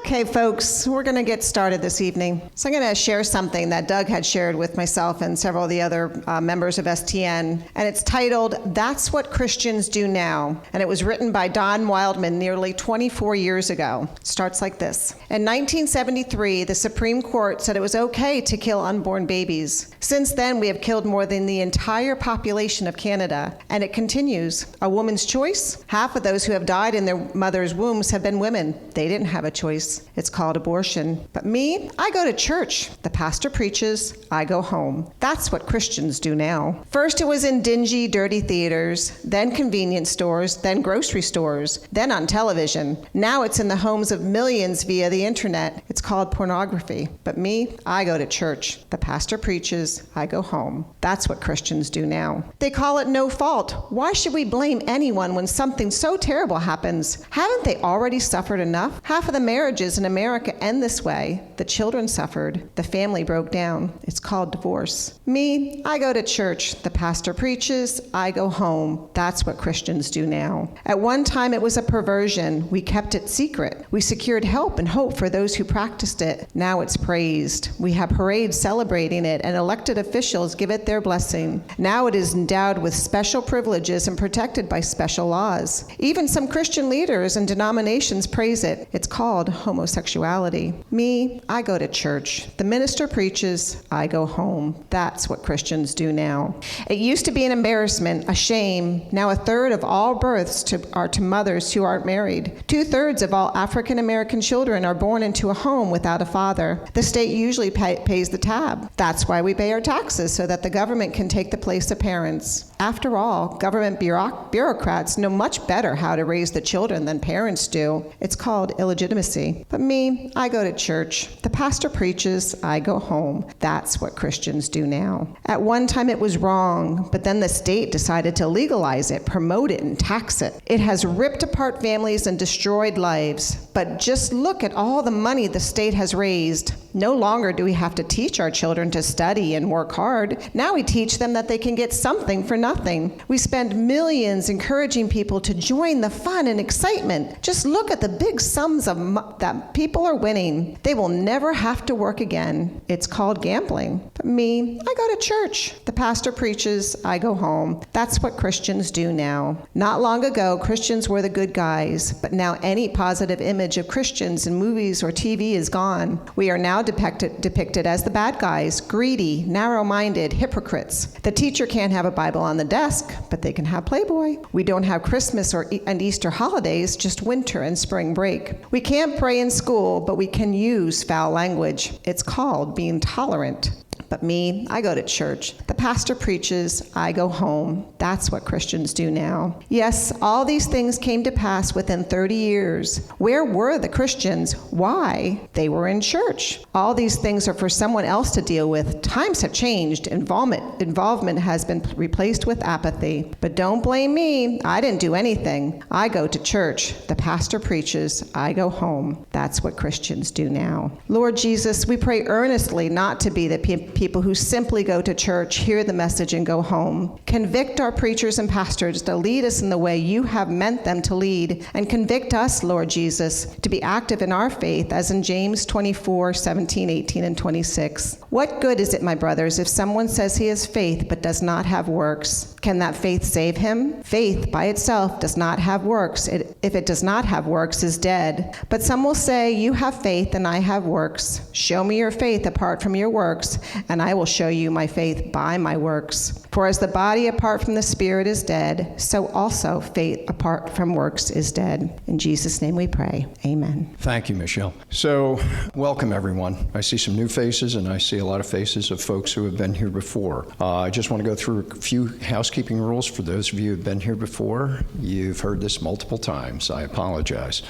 Okay, folks, we're going to get started this evening. So I'm going to share something that Doug had shared with myself and several of the other members of STN, and it's titled, That's What Christians Do Now, and it was written by Don Wildman nearly 24 years ago. It starts like this. In 1973, the Supreme Court said it was okay to kill unborn babies. Since then, we have killed more than the entire population of Canada, and it continues. A woman's choice? Half of those who have died in their mother's wombs have been women. They didn't have a choice. It's called abortion. But me, I go to church. The pastor preaches, I go home. That's what Christians do now. First it was in dingy, dirty theaters, then convenience stores, then grocery stores, then on television. Now it's in the homes of millions via the internet. It's called pornography. But me, I go to church. The pastor preaches, I go home. That's what Christians do now. They call it no fault. Why should we blame anyone when something so terrible happens? Haven't they already suffered enough? Half of the marriages in America end this way. The children suffered. The family broke down. It's called divorce. Me, I go to church. The pastor preaches. I go home. That's what Christians do now. At one time, it was a perversion. We kept it secret. We secured help and hope for those who practiced it. Now it's praised. We have parades celebrating it, and elected officials give it their blessing. Now it is endowed with special privileges and protected by special laws. Even some Christian leaders and denominations praise it. It's called homosexuality. Me, I go to church. The minister preaches, I go home. That's what Christians do now. It used to be an embarrassment, a shame. Now a third of all births are to mothers who aren't married. 2/3 of all African American children are born into a home without a father. The state usually pays the tab. That's why we pay our taxes, so that the government can take the place of parents. After all, government bureaucrats know much better how to raise the children than parents do. It's called illegitimacy. But me, I go to church. The pastor preaches, I go home. That's what Christians do now. At one time it was wrong, but then the state decided to legalize it, promote it, and tax it. It has ripped apart families and destroyed lives. But just look at all the money the state has raised. No longer do we have to teach our children to study and work hard. Now we teach them that they can get something for nothing. We spend millions encouraging people to join the fun and excitement. Just look at the big sums that people are winning. They will never have to work again. It's called gambling. But me, I go to church. The pastor preaches, I go home. That's what Christians do now. Not long ago, Christians were the good guys, but now any positive image of Christians in movies or TV is gone. We are now depicted as the bad guys, greedy, narrow-minded, hypocrites. The teacher can't have a Bible on the desk, but they can have Playboy. We don't have Christmas and Easter holidays, just winter and spring break. We can't pray in school, but we can use foul language. It's called being tolerant. But me, I go to church. The pastor preaches, I go home. That's what Christians do now. Yes, all these things came to pass within 30 years. Where were the Christians? Why? They were in church. All these things are for someone else to deal with. Times have changed. Involvement has been replaced with apathy. But don't blame me. I didn't do anything. I go to church. The pastor preaches, I go home. That's what Christians do now. Lord Jesus, we pray earnestly not to be the people who simply go to church, hear the message, and go home. Convict our preachers and pastors to lead us in the way you have meant them to lead, and convict us, Lord Jesus, to be active in our faith, as in James 24:17, 18, and 26. What good is it, my brothers, if someone says he has faith but does not have works? Can that faith save him? Faith by itself does not have works. If it does not have works, is dead. But some will say, you have faith and I have works. Show me your faith apart from your works, and I will show you my faith by my works. For as the body apart from the spirit is dead, so also faith apart from works is dead. In Jesus' name we pray. Amen. Thank you, Michelle. So, welcome everyone. I see some new faces, and I see a lot of faces of folks who have been here before. I just want to go through a few housekeeping rules for those of you who have been here before. You've heard this multiple times. I apologize.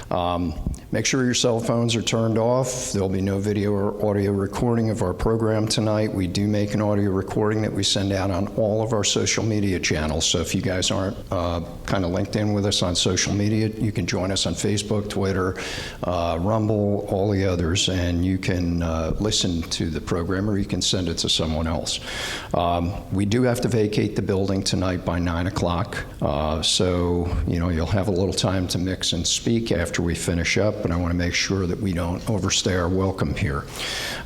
Make sure your cell phones are turned off. There'll be no video or audio recording of our program tonight. We do make an audio recording that we send out on all of our social media channels. So if you guys aren't kind of linked in with us on social media, you can join us on Facebook, Twitter, Rumble, all the others, and you can listen to the program, or you can send it to someone else. We do have to vacate the building tonight by 9 o'clock. So, you'll have a little time to mix and speak after we finish up. but I want to make sure that we don't overstay our welcome here.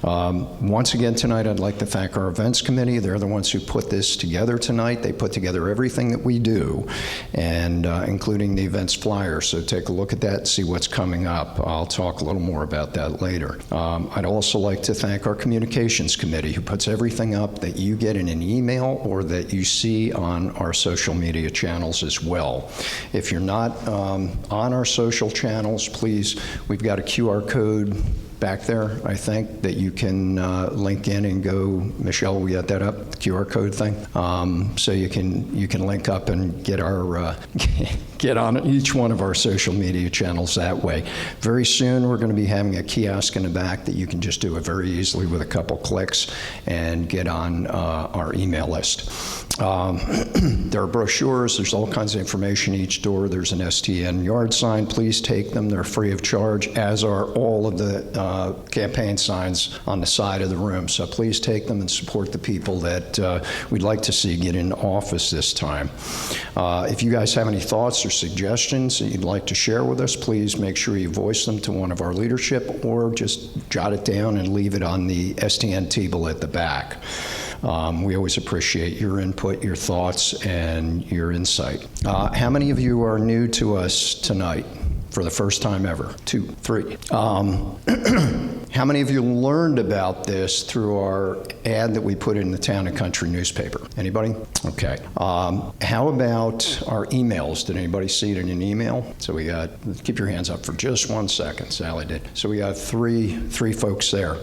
Once again tonight, I'd like to thank our events committee. They're the ones who put this together tonight. They put together everything that we do, and including the events flyer. So take a look at that and see what's coming up. I'll talk a little more about that later. I'd also like to thank our communications committee, who puts everything up that you get in an email or that you see on our social media channels as well. If you're not on our social channels, please, we've got a QR code back there, I think, that you can link in and go. Michelle, we got that up, the QR code thing, so you can link up and get our get on each one of our social media channels that way. Very soon, we're going to be having a kiosk in the back that you can just do it very easily with a couple clicks and get on our email list. There are brochures. There's all kinds of information each door. There's an STN yard sign. Please take them. They're free of charge, as are all of the campaign signs on the side of the room. So please take them and support the people that we'd like to see get in office this time. If you guys have any thoughts or suggestions that you'd like to share with us, please make sure you voice them to one of our leadership, or just jot it down and leave it on the STN table at the back. We always appreciate your input, your thoughts, and your insight. How many of you are new to us tonight for the first time ever? 2, 3. How many of you learned about this through our ad that we put in the Town and Country newspaper? Anybody? Okay. How about our emails? Did anybody see it in an email? So we got, keep your hands up for just 1 second. Sally did. So we got three folks there.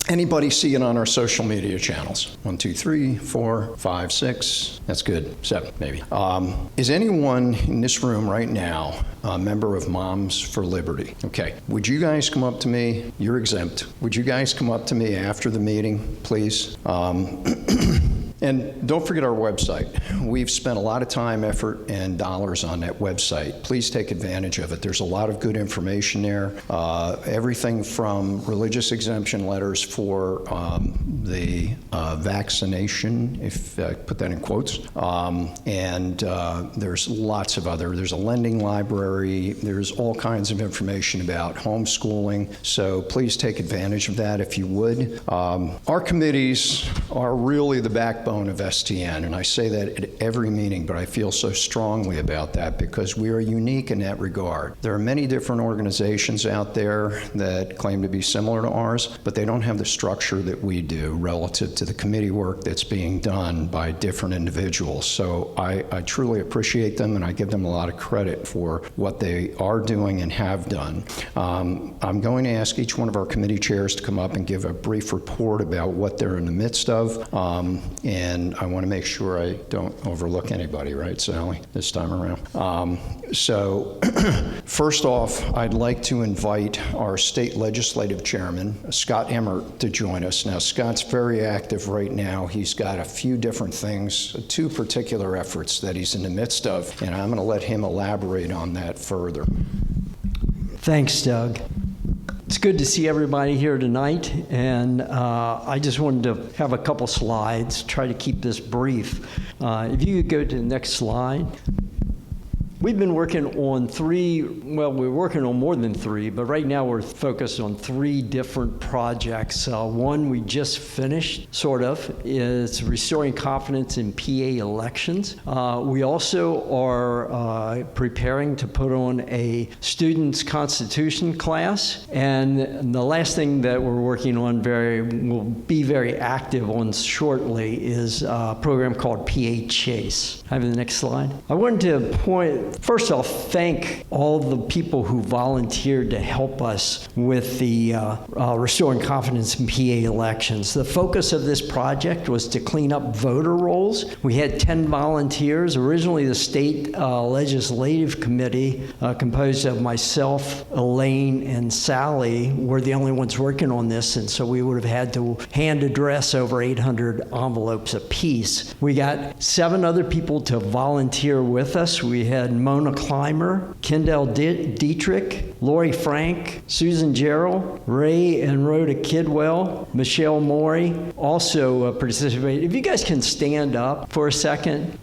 Anybody see it on our social media channels? 1, 2, 3, 4, 5, 6. That's good. 7, maybe. Is anyone in this room right now a member of Moms for Liberty? Okay. Would you guys come up to me? You're exempt. Would you guys come up to me after the meeting, please? And don't forget our website. We've spent a lot of time, effort, and dollars on that website. Please take advantage of it. There's a lot of good information there. Everything from religious exemption letters for the vaccination, if I put that in quotes, and there's lots of other. There's a lending library. There's all kinds of information about homeschooling. So please take advantage of that if you would. Our committees are really the backbone of STN, and I say that at every meeting, but I feel so strongly about that because we are unique in that regard. There are many different organizations out there that claim to be similar to ours, but they don't have the structure that we do relative to the committee work that's being done by different individuals. So I truly appreciate them, and I give them a lot of credit for what they are doing and have done. I'm going to ask each one of our committee chairs to come up and give a brief report about what they're in the midst of, and I want to make sure I don't overlook anybody, right, Sally, this time around? So first off, I'd like to invite our state legislative chairman, Scott Emmert, to join us. Now, Scott's very active right now. He's got a few different things, 2 particular efforts that he's in the midst of, and I'm going to let him elaborate on that further. Thanks, Doug. It's good to see everybody here tonight, and I just wanted to have a couple slides, try to keep this brief. If you could go to the next slide. We've been working on we're working on more than 3, but right now we're focused on 3 different projects. One we just finished, sort of, is restoring confidence in PA elections. We also are preparing to put on a students' constitution class. And the last thing that we're working on will be very active on shortly is a program called PA Chase. Have the next slide. I wanted to first off, thank all the people who volunteered to help us with the restoring confidence in PA elections. The focus of this project was to clean up voter rolls. We had 10 volunteers. Originally, the state legislative committee, composed of myself, Elaine, and Sally, were the only ones working on this, and so we would have had to hand address over 800 envelopes apiece. We got 7 other people to volunteer with us. We had Mona Clymer, Kendall Dietrich, Lori Frank, Susan Gerald, Ray and Rhoda Kidwell, Michelle Morey also participated. If you guys can stand up for a second.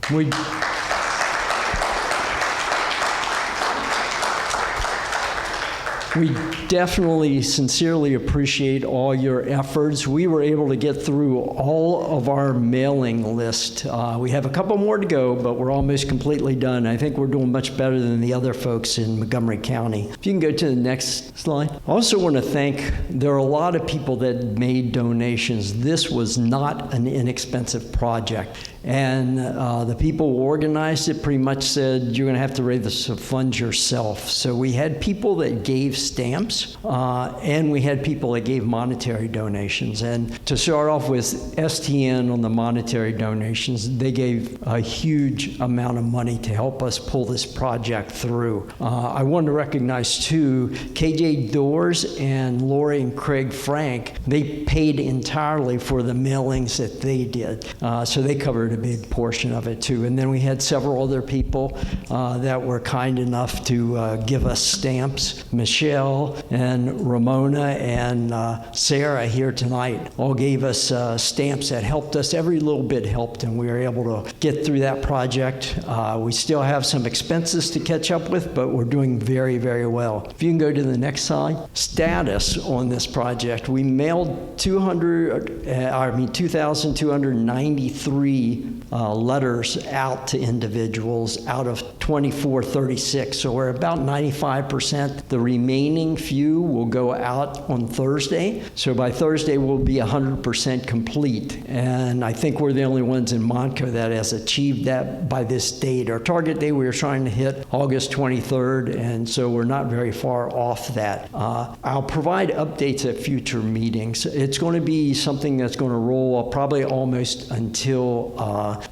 We definitely sincerely appreciate all your efforts. We were able to get through all of our mailing list. We have a couple more to go, but we're almost completely done. I think we're doing much better than the other folks in Montgomery County. If you can go to the next slide. I also want to thank, there are a lot of people that made donations. This was not an inexpensive project. And the people who organized it pretty much said, you're going to have to raise the funds yourself. So we had people that gave stamps, and we had people that gave monetary donations. And to start off with STN on the monetary donations, they gave a huge amount of money to help us pull this project through. I want to recognize, too, KJ Doors and Lori and Craig Frank. They paid entirely for the mailings that they did. So they covered a big portion of it, too. And then we had several other people that were kind enough to give us stamps. Michelle and Ramona and Sarah here tonight all gave us stamps that helped us. Every little bit helped, and we were able to get through that project. We still have some expenses to catch up with, but we're doing very, very well. If you can go to the next slide. Status on this project. We mailed 2,293 letters out to individuals out of 2436. So we're about 95%. The remaining few will go out on Thursday. So by Thursday, we'll be 100% complete. And I think we're the only ones in Montco that has achieved that by this date. Our target date, we were trying to hit August 23rd, and so we're not very far off that. I'll provide updates at future meetings. It's going to be something that's going to roll probably almost until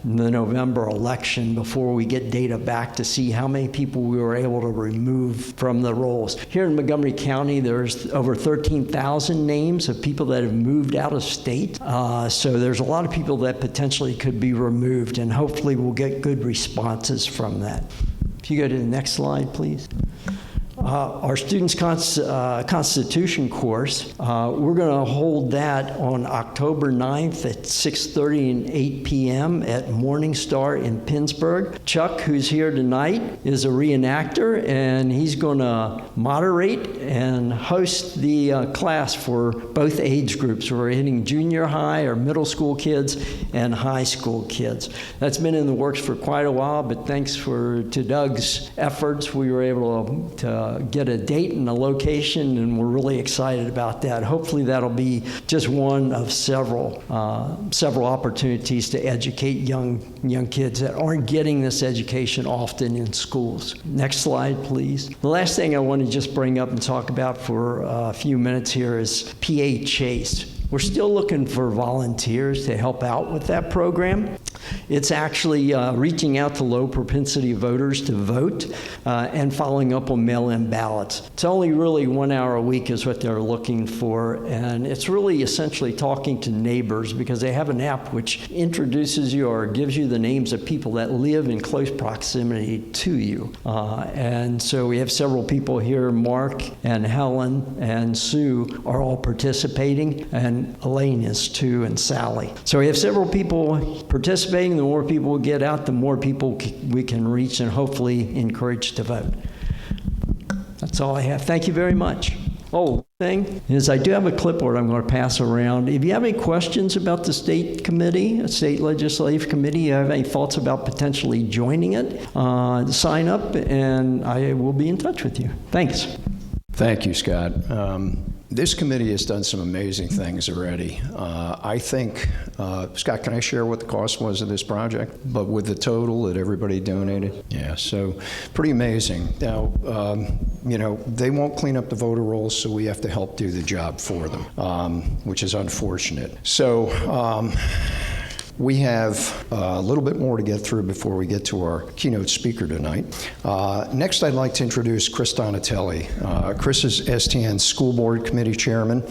the November election before we get data back to see how many people we were able to remove from the rolls. Here in Montgomery County, there's over 13,000 names of people that have moved out of state. So there's a lot of people that potentially could be removed, and hopefully we'll get good responses from that. If you go to the next slide, please. Our Students' Constitution course, we're going to hold that on October 9th at 6:30 and 8 p.m. at Morningstar in Pittsburgh. Chuck, who's here tonight, is a reenactor, and he's going to moderate and host the class for both age groups. We're hitting junior high or middle school kids and high school kids. That's been in the works for quite a while, but thanks to Doug's efforts, we were able to get a date and a location, and we're really excited about that. Hopefully that'll be just one of several opportunities to educate young kids that aren't getting this education often in schools. Next slide, please. The last thing I want to just bring up and talk about for a few minutes here is PA Chase. We're still looking for volunteers to help out with that program. It's actually reaching out to low propensity voters to vote and following up on mail-in ballots. It's only really 1 hour a week is what they're looking for, and it's really essentially talking to neighbors because they have an app which introduces you or gives you the names of people that live in close proximity to you. And so we have several people here. Mark and Helen and Sue are all participating, and Elaine is too, and Sally. So we have several people participating. The more people we get out, the more people we can reach and hopefully encourage to vote. That's all I have. Thank you very much. Oh, thing is I do have a clipboard I'm going to pass around. If you have any questions about the state committee, state legislative committee, you have any thoughts about potentially joining it, sign up and I will be in touch with you. Thanks. Thank you, Scott. This committee has done some amazing things already. I think, Scott, can I share what the cost was of this project? But with the total that everybody donated? Yeah, so pretty amazing. Now, they won't clean up the voter rolls, so we have to help do the job for them, which is unfortunate. So, we have a little bit more to get through before we get to our keynote speaker tonight. Next, I'd like to introduce Chris Donatelli. Chris is STN's School Board Committee Chairman,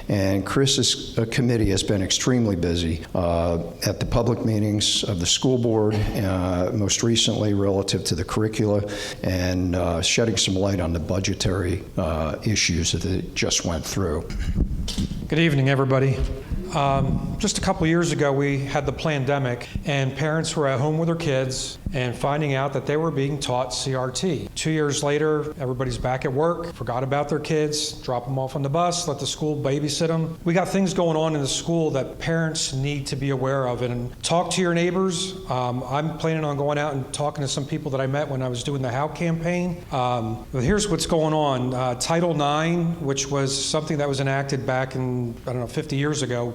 and Chris's committee has been extremely busy at the public meetings of the school board, most recently relative to the curricula, and shedding some light on the budgetary issues that it just went through. Good evening, everybody. Just a couple years ago, we had the pandemic, and parents were at home with their kids, and finding out that they were being taught CRT. 2 years later, everybody's back at work, forgot about their kids, drop them off on the bus, let the school babysit them. We got things going on in the school that parents need to be aware of, and talk to your neighbors. I'm planning on going out and talking to some people that I met when I was doing the How campaign. But here's what's going on. Title IX, which was something that was enacted back in, 50 years ago,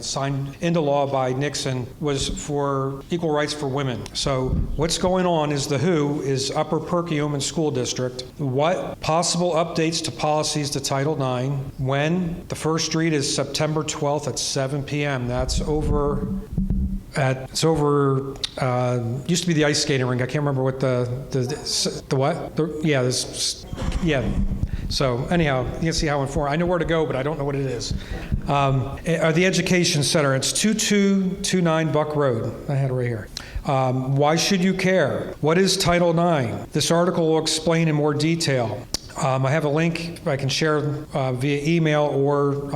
signed into law by Nixon, was for equal rights for women. So what's going on is the WHO is Upper Perkiomen School District. What possible updates to policies to Title IX? When? The first read is September 12th at 7 p.m. That's over. Used to be the ice skating rink. I can't remember what the what? So anyhow, you can see how informed. I know where to go, but I don't know what it is. The Education Center. It's 2229 Buck Road. I had it right here. Why should you care? What is Title IX? This article will explain in more detail. I have a link I can share via email, or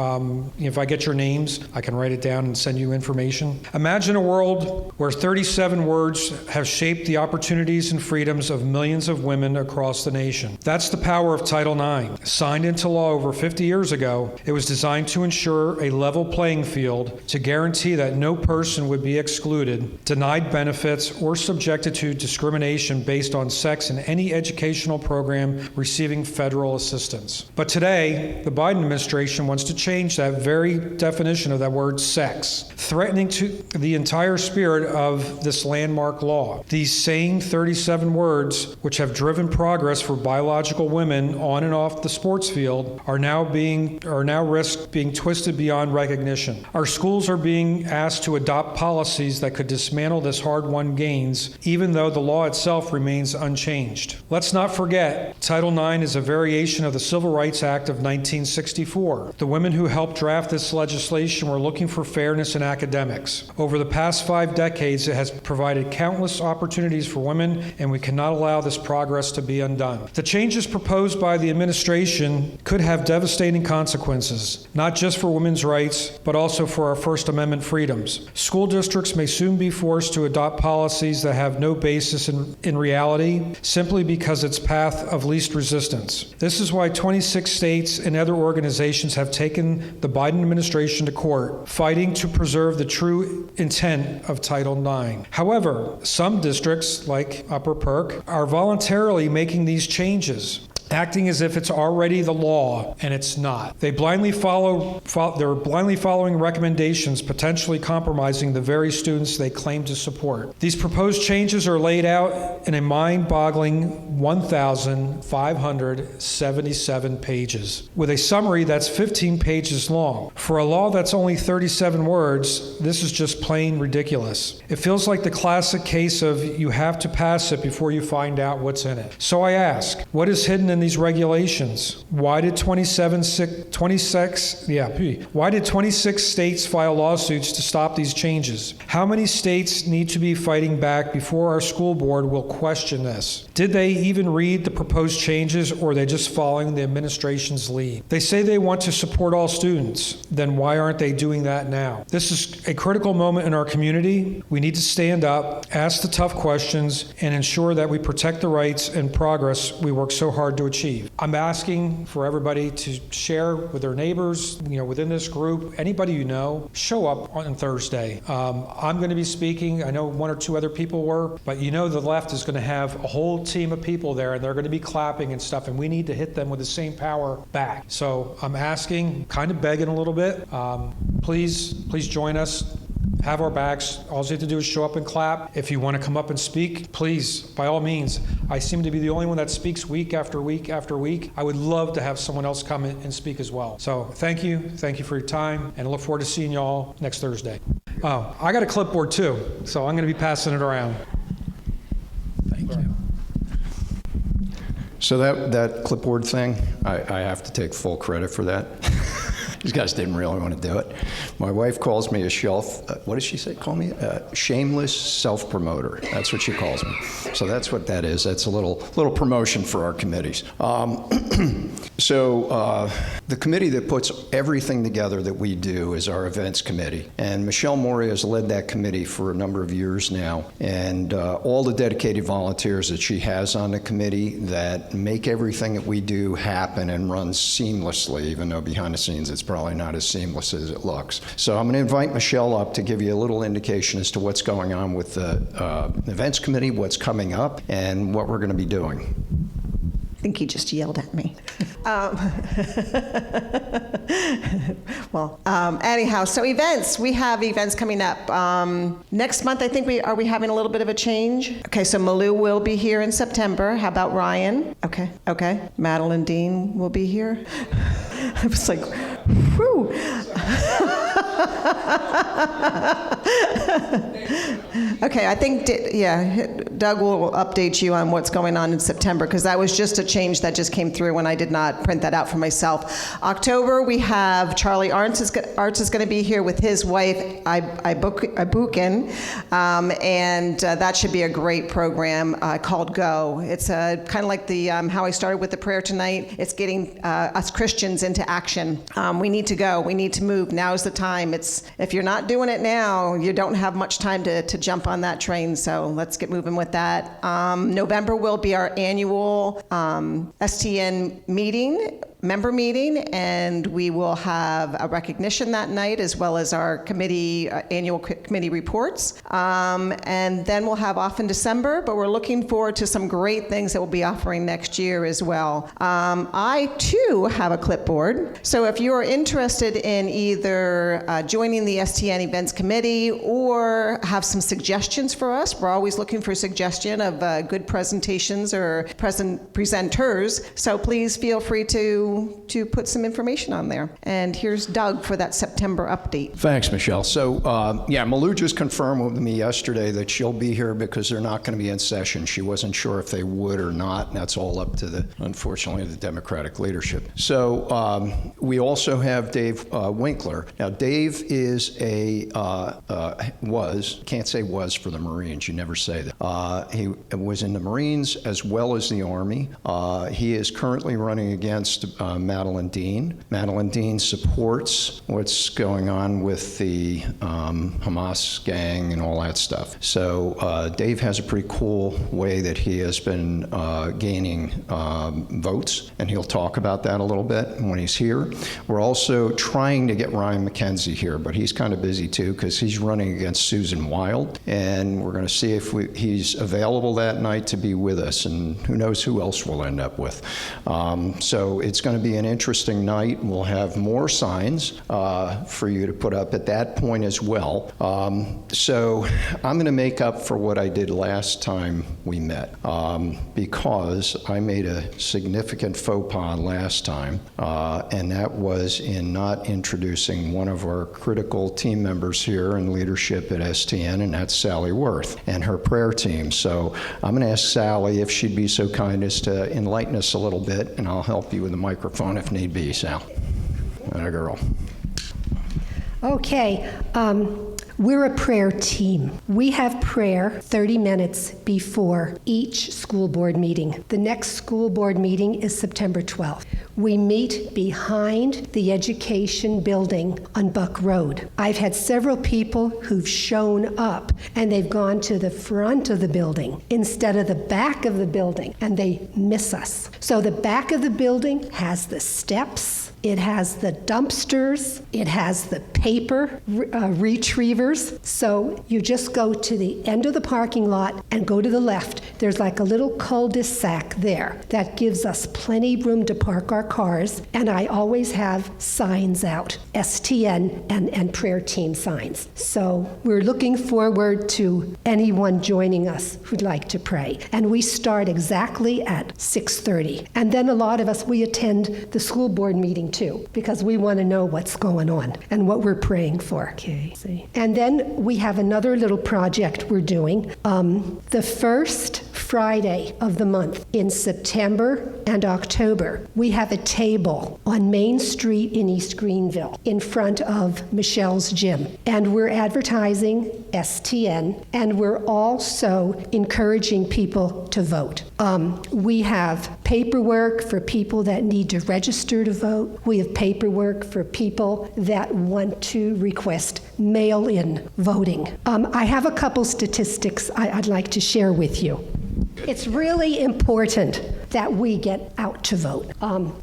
if I get your names, I can write it down and send you information. Imagine a world where 37 words have shaped the opportunities and freedoms of millions of women across the nation. That's the power of Title IX. Signed into law over 50 years ago, it was designed to ensure a level playing field, to guarantee that no person would be excluded, denied benefits, or subjected to discrimination based on sex in any educational program receiving federal assistance. But today, the Biden administration wants to change that very definition of that word sex, threatening to the entire spirit of this landmark law. These same 37 words, which have driven progress for biological women on and off the sports field, are now risk being twisted beyond recognition. Our schools are being asked to adopt policies that could dismantle this hard-won gains, even though the law itself remains unchanged. Let's not forget, Title IX is a variation of the Civil Rights Act of 1964. The women who helped draft this legislation were looking for fairness in academics. Over the past 5 decades, it has provided countless opportunities for women, and we cannot allow this progress to be undone. The changes proposed by the administration could have devastating consequences, not just for women's rights, but also for our First Amendment freedoms. School districts may soon be forced to adopt policies that have no basis in reality, simply because it's path of least resistance. This is why 26 states and other organizations have taken the Biden administration to court, fighting to preserve the true intent of Title IX. However, some districts, like Upper Perk, are voluntarily making these changes, acting as if it's already the law, and it's not. They're blindly following recommendations, potentially compromising the very students they claim to support. These proposed changes are laid out in a mind-boggling 1,577 pages, with a summary that's 15 pages long. For a law that's only 37 words, this is just plain ridiculous. It feels like the classic case of you have to pass it before you find out what's in it. So I ask, what is hidden in these regulations? Why did 26 states file lawsuits to stop these changes? How many states need to be fighting back before our school board will question this? Did they even read the proposed changes, or are they just following the administration's lead? They say they want to support all students. Then why aren't they doing that now? This is a critical moment in our community. We need to stand up, ask the tough questions, and ensure that we protect the rights and progress we work so hard to achieve. I'm asking for everybody to share with their neighbors, within this group, anybody you know, show up on Thursday. I'm going to be speaking. I know 1 or 2 other people were, but the left is going to have a whole team of people there, and they're going to be clapping and stuff, and we need to hit them with the same power back. So I'm asking, kind of begging a little bit, please join us. Have our backs. All you have to do is show up and clap. If you want to come up and speak, please, by all means. I seem to be the only one that speaks week after week after week. I would love to have someone else come in and speak as well. So thank you. Thank you for your time, and I look forward to seeing you all next Thursday. Oh, I got a clipboard too, so I'm going to be passing it around. Thank you. So that clipboard thing, I have to take full credit for that. These guys didn't really want to do it. My wife calls me a what does she say? Call me a shameless self-promoter. That's what she calls me. So that's what that is. That's a little promotion for our committees. So the committee that puts everything together that we do is our events committee. And Michelle Mori has led that committee for a number of years now. And all the dedicated volunteers that she has on the committee that make everything that we do happen and run seamlessly, even though behind the scenes it's probably not as seamless as it looks. So I'm going to invite Michelle up to give you a little indication as to what's going on with the events committee, what's coming up, and what we're going to be doing. I think he just yelled at me. Anyhow, so events. We have events coming up. Next month, I think are we having a little bit of a change? Okay, so Malou will be here in September. How about Ryan? Okay. Madeline Dean will be here. I was like, whew. Okay, I think, Doug will update you on what's going on in September, because that was just a change that just came through when I did not print that out for myself. October, we have Charlie Arntz is going to be here with his wife, Ibukin, and that should be a great program called Go. It's kind of like the how I started with the prayer tonight. It's getting us Christians into action. We need to go. We need to move. Now's the time. If you're not doing it now, you don't have much time to jump on that train, so let's get moving with that. November will be our annual STN member meeting, and we will have a recognition that night, as well as our annual committee reports. And then we'll have off in December, but we're looking forward to some great things that we'll be offering next year as well. I, too, have a clipboard. So if you're interested in either joining the STN Events Committee or have some suggestions for us, we're always looking for a suggestion of good presentations or presenters. So please feel free to put some information on there. And here's Doug for that September update. Thanks, Michelle. So, Malou just confirmed with me yesterday that she'll be here because they're not going to be in session. She wasn't sure if they would or not, and that's all up to unfortunately, the Democratic leadership. So, we also have Dave Winkler. Now, Dave is can't say was for the Marines, you never say that. He was in the Marines as well as the Army. He is currently running against Madeline Dean. Madeline Dean supports what's going on with the Hamas gang and all that stuff. So Dave has a pretty cool way that he has been gaining votes, and he'll talk about that a little bit when he's here. We're also trying to get Ryan McKenzie here, but he's kind of busy too because he's running against Susan Wild, and we're going to see if he's available that night to be with us, and who knows who else we'll end up with. So it's going to be an interesting night. We'll have more signs for you to put up at that point as well. So I'm going to make up for what I did last time we met because I made a significant faux pas last time, and that was in not introducing one of our critical team members here in leadership at STN, and that's Sally Worth and her prayer team. So I'm going to ask Sally if she'd be so kind as to enlighten us a little bit, and I'll help you with the microphone if need be, Sal. Atta girl. Okay. We're a prayer team. We have prayer 30 minutes before each school board meeting. The next school board meeting is September 12th. We meet behind the education building on Buck Road. I've had several people who've shown up and they've gone to the front of the building instead of the back of the building, and they miss us. So the back of the building has the steps, it has the dumpsters, it has the paper retrievers. So you just go to the end of the parking lot and go to the left. There's like a little cul-de-sac there that gives us plenty room to park our cars. And I always have signs out, STN and prayer team signs. So we're looking forward to anyone joining us who'd like to pray. And we start exactly at 6:30. And then a lot of us, we attend the school board meeting too, because we want to know what's going on and what we're praying for. Okay. And then we have another little project we're doing. The first Friday of the month in September and October, we have a table on Main Street in East Greenville in front of Michelle's gym. And we're advertising STN, and we're also encouraging people to vote. We have paperwork for people that need to register to vote. We have paperwork for people that want to request mail-in voting. I have a couple statistics I'd like to share with you. It's really important that we get out to vote.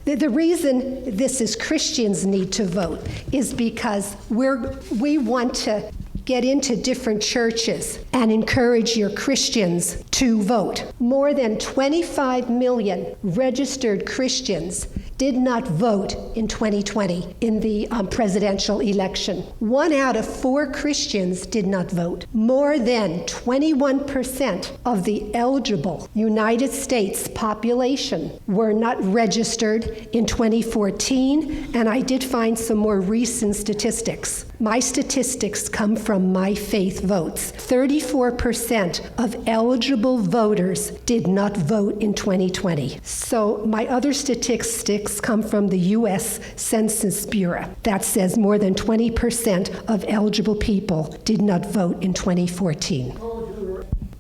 The reason this is Christians need to vote is because we want to get into different churches and encourage your Christians to vote. More than 25 million registered Christians did not vote in 2020 in the presidential election. 1 out of 4 Christians did not vote. More than 21% of the eligible United States population were not registered in 2014, and I did find some more recent statistics. My statistics come from My Faith Votes. 34% of eligible voters did not vote in 2020. So my other statistics come from the U.S. Census Bureau. That says more than 20% of eligible people did not vote in 2014.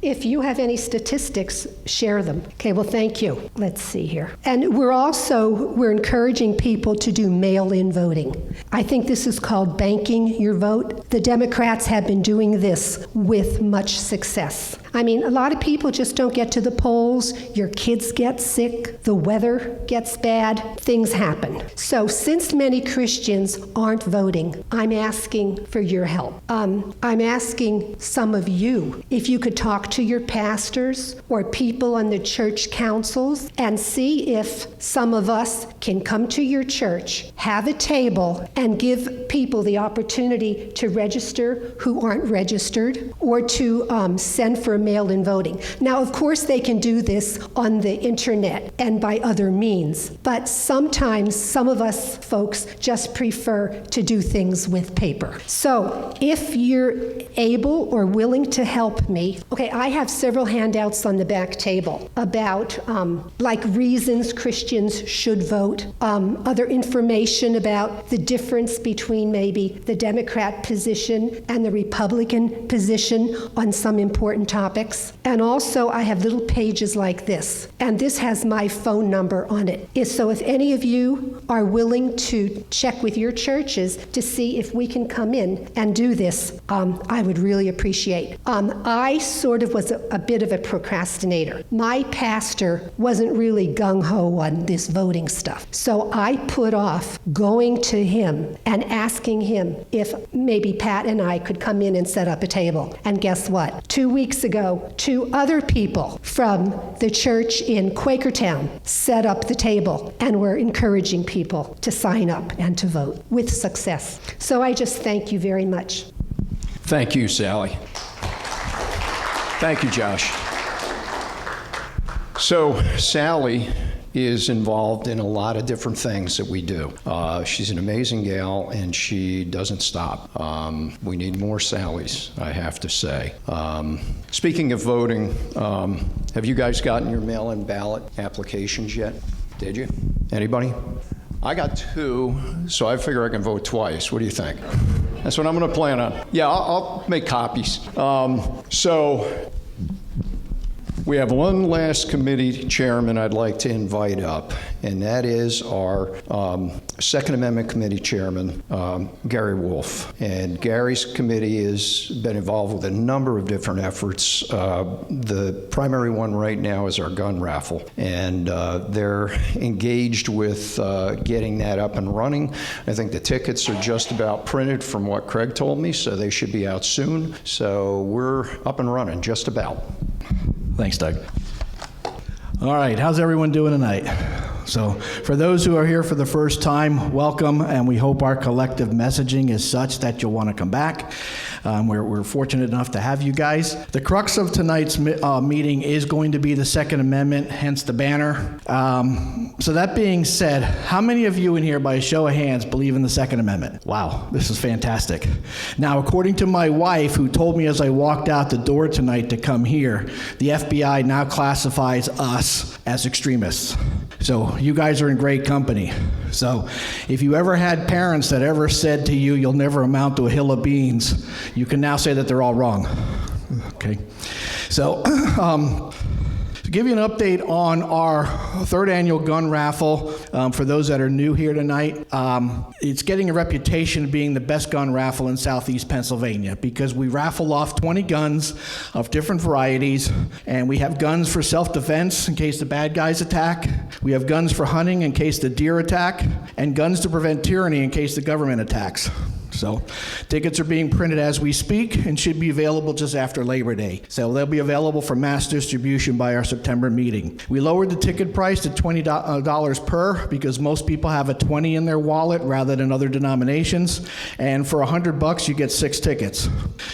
If you have any statistics, share them. Okay, well, thank you. Let's see here. And we're encouraging people to do mail-in voting. I think this is called banking your vote. The Democrats have been doing this with much success. I mean, a lot of people just don't get to the polls. Your kids get sick. The weather gets bad. Things happen. So since many Christians aren't voting, I'm asking for your help. I'm asking some of you if you could talk to your pastors or people on the church councils and see if some of us can come to your church, have a table, and give people the opportunity to register who aren't registered, or to send for mail-in voting. Now, of course, they can do this on the internet and by other means, but sometimes some of us folks just prefer to do things with paper. So if you're able or willing to help me, okay, I have several handouts on the back table about like reasons Christians should vote, other information about the difference between maybe the Democrat position and the Republican position on some important topics. And also I have little pages like this, and this has my phone number on it. So if any of you are willing to check with your churches to see if we can come in and do this, I would really appreciate. I sort of was a bit of a procrastinator. My pastor wasn't really gung-ho on this voting stuff. So I put off going to him and asking him if maybe Pat and I could come in and set up a table. And guess what? 2 weeks ago, 2 other people from the church in Quakertown set up the table and were encouraging people to sign up and to vote with success. So I just thank you very much. Thank you, Sally. Thank you, Josh. So Sally is involved in a lot of different things that we do. She's an amazing gal, and she doesn't stop. We need more Sallys, I have to say. Speaking of voting, have you guys gotten your mail-in ballot applications yet? Did you? Anybody? I got 2, so I figure I can vote twice. What do you think? That's what I'm going to plan on. Yeah, I'll make copies. So we have one last committee chairman I'd like to invite up, and that is our Second Amendment Committee Chairman, Gary Wolf. And Gary's committee has been involved with a number of different efforts. The primary one right now is our gun raffle, and they're engaged with getting that up and running. I think the tickets are just about printed from what Craig told me, so they should be out soon. So we're up and running, just about. Thanks, Doug. All right, how's everyone doing tonight? So for those who are here for the first time, welcome, and we hope our collective messaging is such that you'll want to come back. We're fortunate enough to have you guys. The crux of tonight's meeting is going to be the Second Amendment, hence the banner. So that being said, how many of you in here, by a show of hands, believe in the Second Amendment? Wow, this is fantastic. Now, according to my wife, who told me as I walked out the door tonight to come here, the FBI now classifies us as extremists. So you guys are in great company. So if you ever had parents that ever said to you, you'll never amount to a hill of beans, you can now say that they're all wrong. Okay. So to give you an update on our third annual gun raffle, for those that are new here tonight, it's getting a reputation of being the best gun raffle in Southeast Pennsylvania because we raffle off 20 guns of different varieties, and we have guns for self-defense in case the bad guys attack. We have guns for hunting in case the deer attack, and guns to prevent tyranny in case the government attacks. So tickets are being printed as we speak and should be available just after Labor Day. So they'll be available for mass distribution by our September meeting. We lowered the ticket price to $20 per because most people have a 20 in their wallet rather than other denominations. And for $100, you get 6 tickets.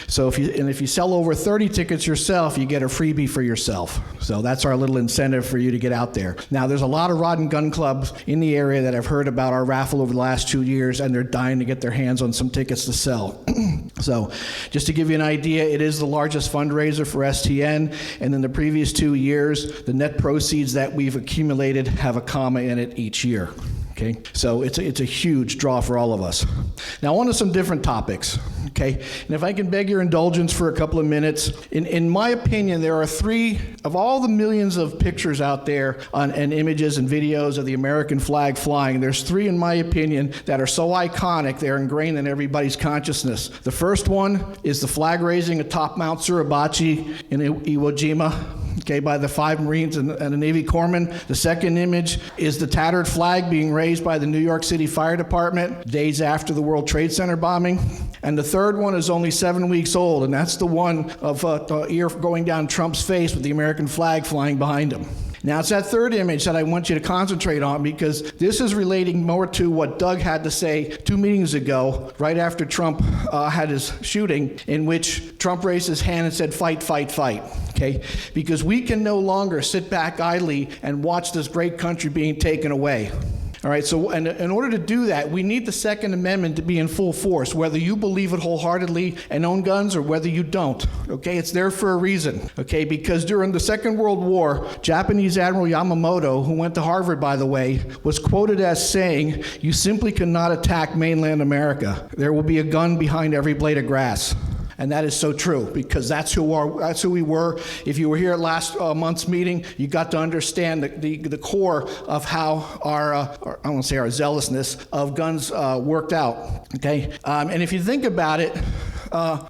So if you sell over 30 tickets yourself, you get a freebie for yourself. So that's our little incentive for you to get out there. Now, there's a lot of rod and gun clubs in the area that have heard about our raffle over the last 2 years, and they're dying to get their hands on some tickets to sell. So just to give you an idea, it is the largest fundraiser for STN, and in the previous 2 years, the net proceeds that we've accumulated have a comma in it each year. Okay, so it's a huge draw for all of us. Now on to some different topics, okay? And if I can beg your indulgence for a couple of minutes, in my opinion, there are 3, of all the millions of pictures out there and images and videos of the American flag flying, there's 3, in my opinion, that are so iconic, they're ingrained in everybody's consciousness. The first one is the flag raising atop Mount Suribachi in Iwo Jima, okay, by the 5 Marines and the Navy corpsmen. The second image is the tattered flag being raised by the New York City Fire Department days after the World Trade Center bombing. And the third one is only 7 weeks old, and that's the one of the ear going down Trump's face with the American flag flying behind him. Now, it's that third image that I want you to concentrate on because this is relating more to what Doug had to say 2 meetings ago, right after Trump had his shooting, in which Trump raised his hand and said, fight, fight, fight, okay? Because we can no longer sit back idly and watch this great country being taken away. All right, so in order to do that, we need the Second Amendment to be in full force, whether you believe it wholeheartedly and own guns or whether you don't, okay? It's there for a reason, okay? Because during the Second World War, Japanese Admiral Yamamoto, who went to Harvard, by the way, was quoted as saying, "You simply cannot attack mainland America. There will be a gun behind every blade of grass." And that is so true, because that's who we were. If you were here at last month's meeting, you got to understand the core of how I won't say our zealousness of guns worked out, okay? And if you think about it,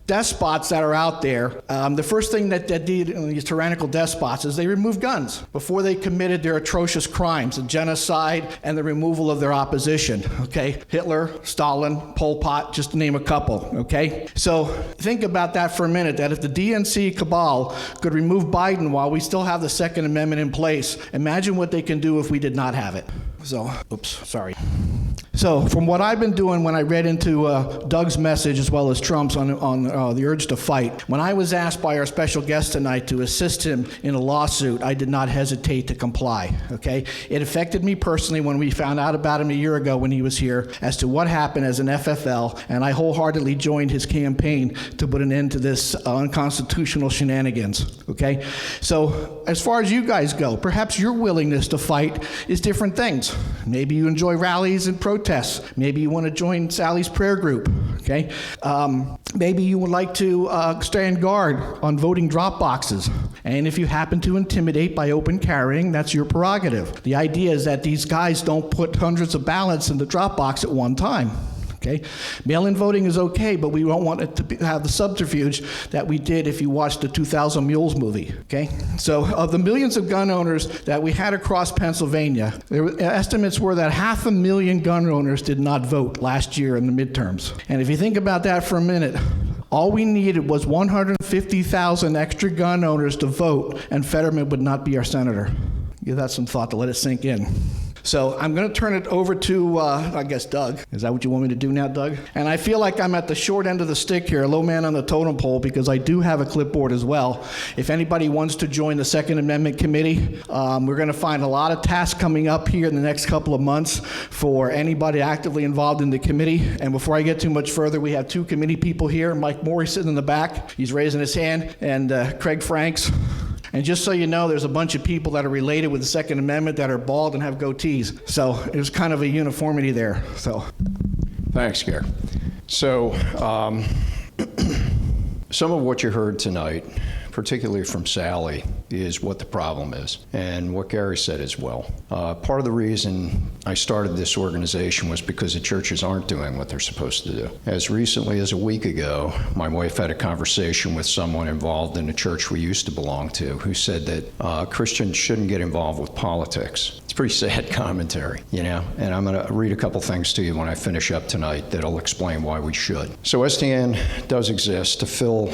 despots that are out there, the first thing that did these tyrannical despots is they removed guns before they committed their atrocious crimes, the genocide and the removal of their opposition, okay? Hitler, Stalin, Pol Pot, just to name a couple, okay? So think about that for a minute, that if the DNC cabal could remove Biden while we still have the Second Amendment in place, imagine what they can do if we did not have it. So, So from what I've been doing when I read into Doug's message as well as Trump's on the urge to fight, when I was asked by our special guest tonight to assist him in a lawsuit, I did not hesitate to comply, okay? It affected me personally when we found out about him a year ago when he was here as to what happened as an FFL, and I wholeheartedly joined his campaign to put an end to this unconstitutional shenanigans, okay? So as far as you guys go, perhaps your willingness to fight is different things. Maybe you enjoy rallies and protests. Maybe you want to join Sally's prayer group, okay? Maybe you would like to stand guard on voting drop boxes. And if you happen to intimidate by open carrying, that's your prerogative. The idea is that these guys don't put hundreds of ballots in the drop box at one time. Okay? Mail-in voting is okay, but we don't want it to have the subterfuge that we did if you watched the 2000 Mules movie, okay? So of the millions of gun owners that we had across Pennsylvania, estimates were that 500,000 gun owners did not vote last year in the midterms. And if you think about that for a minute, all we needed was 150,000 extra gun owners to vote, and Fetterman would not be our senator. Give that some thought to let it sink in. So I'm going to turn it over to, I guess, Doug. Is that what you want me to do now, Doug? And I feel like I'm at the short end of the stick here, low man on the totem pole, because I do have a clipboard as well. If anybody wants to join the Second Amendment Committee, we're going to find a lot of tasks coming up here in the next couple of months for anybody actively involved in the committee. And before I get too much further, we have two committee people here. Mike Morey sitting in the back. He's raising his hand. And Craig Franks. And just so you know, there's a bunch of people that are related with the Second Amendment that are bald and have goatees. So there's kind of a uniformity there. So, Thanks, Gary. So, some of what you heard tonight, particularly from Sally, is what the problem is, and what Gary said as well. Part of the reason I started this organization was because the churches aren't doing what they're supposed to do. As recently as a week ago, my wife had a conversation with someone involved in the church we used to belong to who said that Christians shouldn't get involved with politics. It's pretty sad commentary, you know, and I'm going to read a couple things to you when I finish up tonight that'll explain why we should. So STN does exist to fill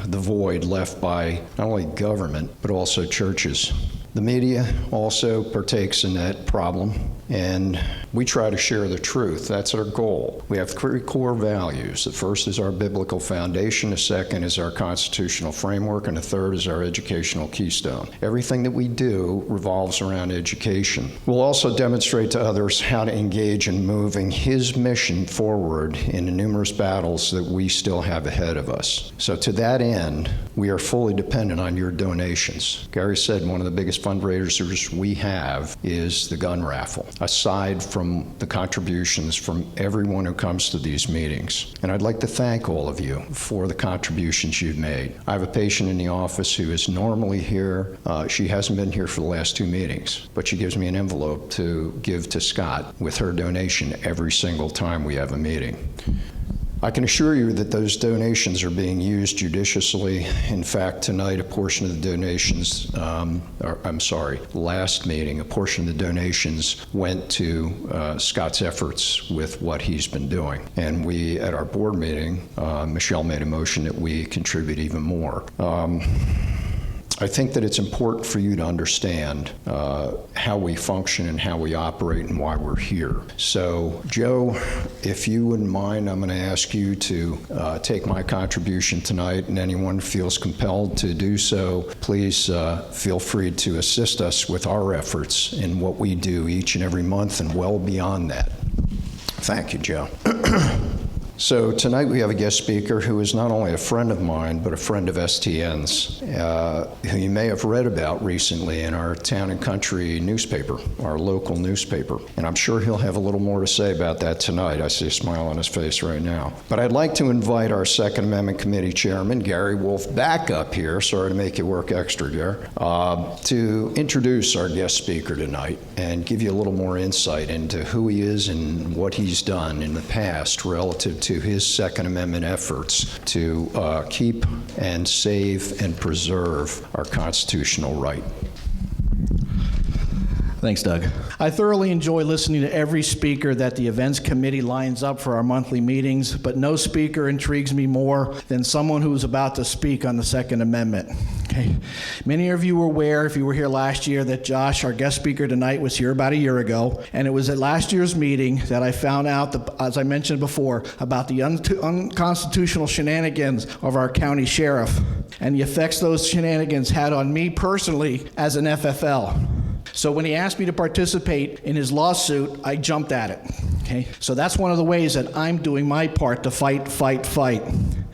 the void left by not only government, but also churches. The media also partakes in that problem, and we try to share the truth. That's our goal. We have three core values. The first is our biblical foundation, the second is our constitutional framework, and the third is our educational keystone. Everything that we do revolves around education. We'll also demonstrate to others how to engage in moving his mission forward in the numerous battles that we still have ahead of us. So to that end, we are fully dependent on your donations. Gary said one of the biggest fundraisers we have is the gun raffle, aside from the contributions from everyone who comes to these meetings. And I'd like to thank all of you for the contributions you've made. I have a patient in the office who is normally here. She hasn't been here for the last 2 meetings, but she gives me an envelope to give to Scott with her donation every single time we have a meeting. I can assure you that those donations are being used judiciously. In fact, tonight, a portion of the donations, last meeting, a portion of the donations went to Scott's efforts with what he's been doing. And we, at our board meeting, Michelle made a motion that we contribute even more. I think that it's important for you to understand how we function and how we operate and why we're here. So, Joe, if you wouldn't mind, I'm going to ask you to take my contribution tonight, and anyone who feels compelled to do so, please feel free to assist us with our efforts in what we do each and every month and well beyond that. Thank you, Joe. So tonight we have a guest speaker who is not only a friend of mine, but a friend of STN's, who you may have read about recently in our Town and Country newspaper, our local newspaper. And I'm sure he'll have a little more to say about that tonight. I see a smile on his face right now. But I'd like to invite our Second Amendment Committee Chairman, Gary Wolf, back up here, sorry to make you work extra, Gary, to introduce our guest speaker tonight and give you a little more insight into who he is and what he's done in the past relative to his Second Amendment efforts to keep and save and preserve our constitutional right. Thanks, Doug. I thoroughly enjoy listening to every speaker that the events committee lines up for our monthly meetings, but no speaker intrigues me more than someone who's about to speak on the Second Amendment. Okay. Many of you were aware, if you were here last year, that Josh, our guest speaker tonight, was here about a year ago, and it was at last year's meeting that I found out, as I mentioned before, about the unconstitutional shenanigans of our county sheriff and the effects those shenanigans had on me personally as an FFL. So when he asked me to participate in his lawsuit, I jumped at it. Okay? So that's one of the ways that I'm doing my part to fight.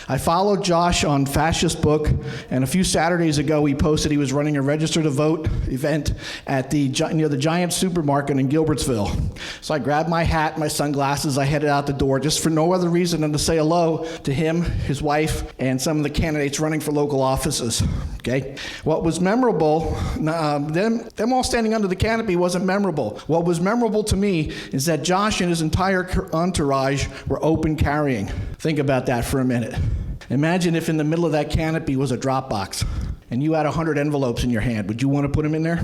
I followed Josh on Fascist Book, and a few Saturdays ago he posted he was running a Register to Vote event at near the Giant supermarket in Gilbertsville. So I grabbed my hat, my sunglasses, I headed out the door just for no other reason than to say hello to him, his wife, and some of the candidates running for local offices. Okay? What was memorable, them all standing under the canopy wasn't memorable. What was memorable to me is that Josh and his entire entourage were open carrying. Think about that for a minute. Imagine if in the middle of that canopy was a drop box and you had 100 envelopes in your hand. Would you want to put them in there?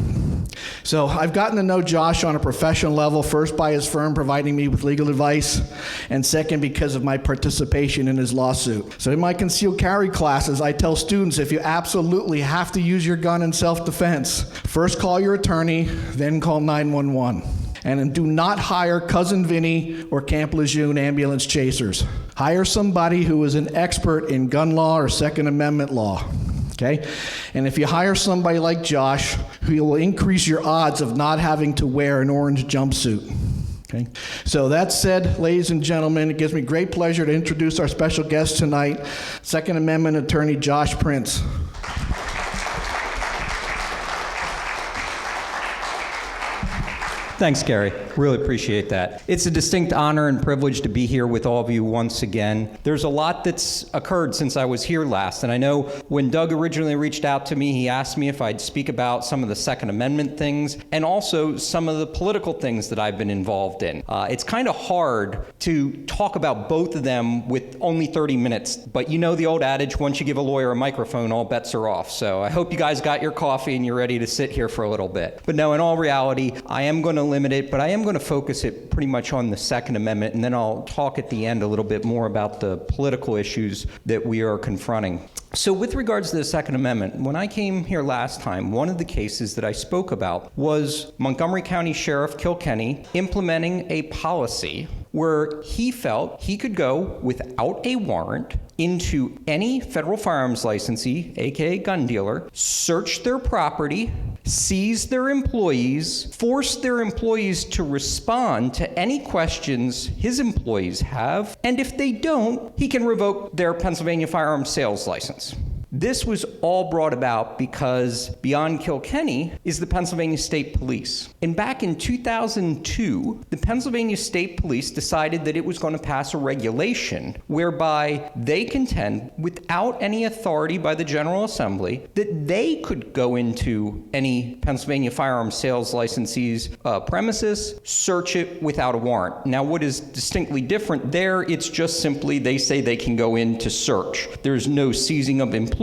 So I've gotten to know Josh on a professional level, first by his firm providing me with legal advice, and second because of my participation in his lawsuit. So in my concealed carry classes, I tell students if you absolutely have to use your gun in self-defense, first call your attorney, then call 911. And do not hire Cousin Vinny or Camp Lejeune ambulance chasers. Hire somebody who is an expert in gun law or Second Amendment law. Okay? And if you hire somebody like Josh, he will increase your odds of not having to wear an orange jumpsuit. Okay? So that said, ladies and gentlemen, it gives me great pleasure to introduce our special guest tonight, Second Amendment attorney Josh Prince. Thanks, Gary. Really appreciate that. It's a distinct honor and privilege to be here with all of you once again. There's a lot that's occurred since I was here last, and I know when Doug originally reached out to me, he asked me if I'd speak about some of the Second Amendment things and also some of the political things that I've been involved in. It's kind of hard to talk about both of them with only 30 minutes, but you know the old adage, once you give a lawyer a microphone, all bets are off. So I hope you guys got your coffee and you're ready to sit here for a little bit. But no, in all reality, I am going to limit it, but I am going to focus it pretty much on the Second Amendment, and then I'll talk at the end a little bit more about the political issues that we are confronting. So with regards to the Second Amendment, when I came here last time, one of the cases that I spoke about was Montgomery County Sheriff Kilkenny implementing a policy where he felt he could go without a warrant into any federal firearms licensee, aka gun dealer, search their property, seize their employees, force their employees to respond to any questions his employees have, and if they don't, he can revoke their Pennsylvania firearms sales license. This was all brought about because beyond Kilkenny is the Pennsylvania State Police. And back in 2002, the Pennsylvania State Police decided that it was going to pass a regulation whereby they contend, without any authority by the General Assembly, that they could go into any Pennsylvania firearms sales licensee's premises, search it without a warrant. Now, what is distinctly different there, it's just simply they say they can go in to search. There's no seizing of employees